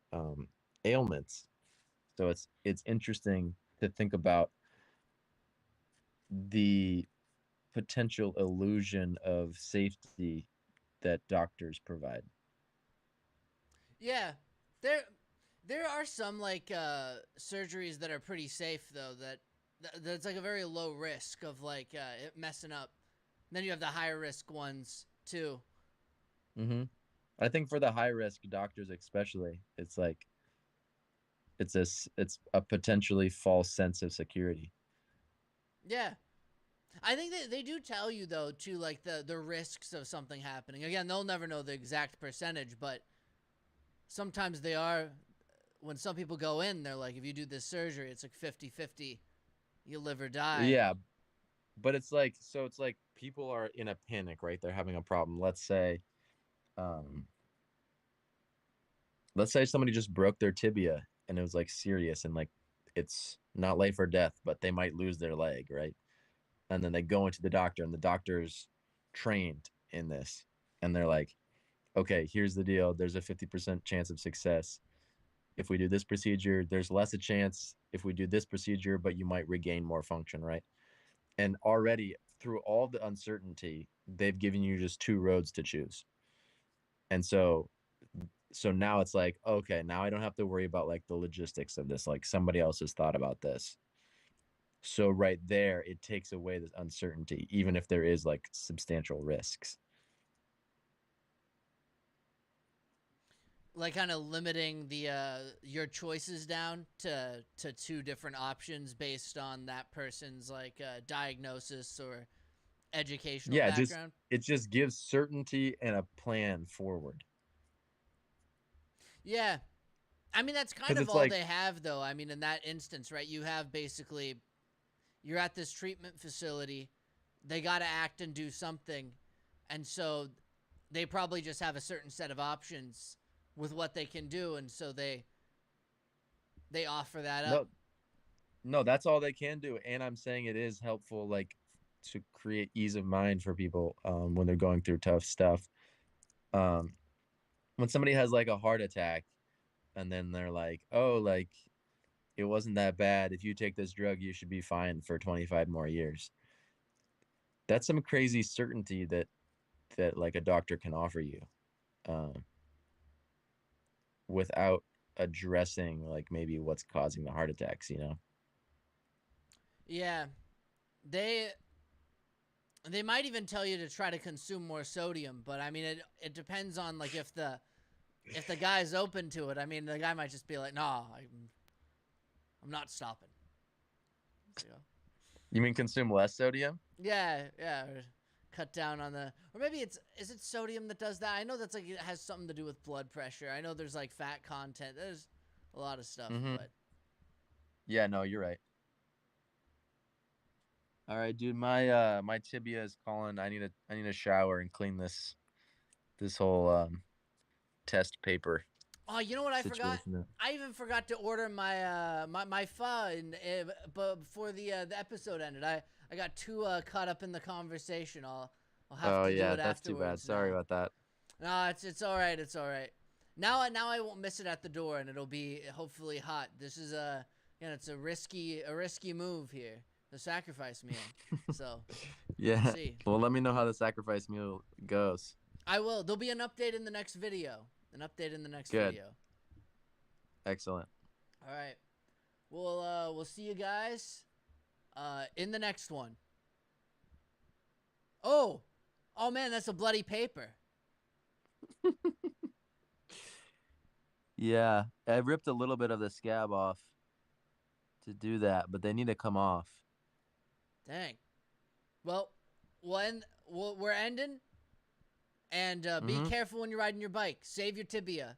ailments. So it's interesting to think about the potential illusion of safety that doctors provide. Yeah, there there are some like surgeries that are pretty safe though. That's like a very low risk of like it messing up. Then you have the higher risk ones too. Hmm. I think for the high risk doctors, especially, it's like it's a potentially false sense of security. Yeah, I think they do tell you though to like the risks of something happening. Again, they'll never know the exact percentage, but sometimes they are. When some people go in, they're like, if you do this surgery, it's like 50-50. You live or die. Yeah, but it's like people are in a panic, right? They're having a problem. Um, let's say somebody just broke their tibia and it was like serious and like it's not life or death, but they might lose their leg, right? And then they go into the doctor and the doctor's trained in this, and they're like, okay, here's the deal. There's a 50% chance of success. If we do this procedure, there's less a chance if we do this procedure, but you might regain more function, right? And already through all the uncertainty, they've given you just two roads to choose. And so now it's like, okay, now I don't have to worry about like the logistics of this. Like somebody else has thought about this. So right there, it takes away this uncertainty, even if there is like substantial risks. Like kind of limiting the your choices down to two different options based on that person's like diagnosis or educational Yeah, background. it just gives certainty and a plan forward. Yeah, I mean that's kind Because of it's all like, they have though. I mean in that instance, right? You have basically you're at this treatment facility. They got to act and do something, and so they probably just have a certain set of options with what they can do, and so they offer that up. no, no, that's all they can do. And I'm saying it is helpful, like to create ease of mind for people when they're going through tough stuff. Um, when somebody has like a heart attack and then they're like, oh, like it wasn't that bad. If you take this drug, you should be fine for 25 more years. That's some crazy certainty that like a doctor can offer you, um, without addressing like maybe what's causing the heart attacks. Yeah, they they might even tell you to try to consume more sodium, but I mean it depends on like if the guy's open to it. I mean the guy might just be like, "Nah, I'm not stopping." So, You mean consume less sodium? yeah, yeah, or cut down on the or maybe it's is it sodium that does that? I know that's like it has something to do with blood pressure. I know there's like fat content. There's a lot of stuff, Mm-hmm. but Yeah, no, you're right. All right, dude, my tibia is calling. I need a shower and clean this whole test paper oh, you know what I forgot? situation up. I even forgot to order my my pho but before the episode ended. I got too caught up in the conversation. I'll have Oh to do yeah, it that's too bad. afterwards Sorry now. about that. No, it's all right. It's all right. Now I won't miss it at the door, and it'll be hopefully hot. This is it's a risky move here, the sacrifice meal. So we'll Yeah. see. Well, let me know how the sacrifice meal goes. I will. There'll be an update in the next video. An update in the next Good. video. Excellent. All right. We'll see you guys in the next one. Oh, oh man, that's a bloody paper. Yeah, I ripped a little bit of the scab off to do that, but they need to come off. Dang. Well, we're ending. And be Mhm. careful when you're riding your bike. Save your tibia.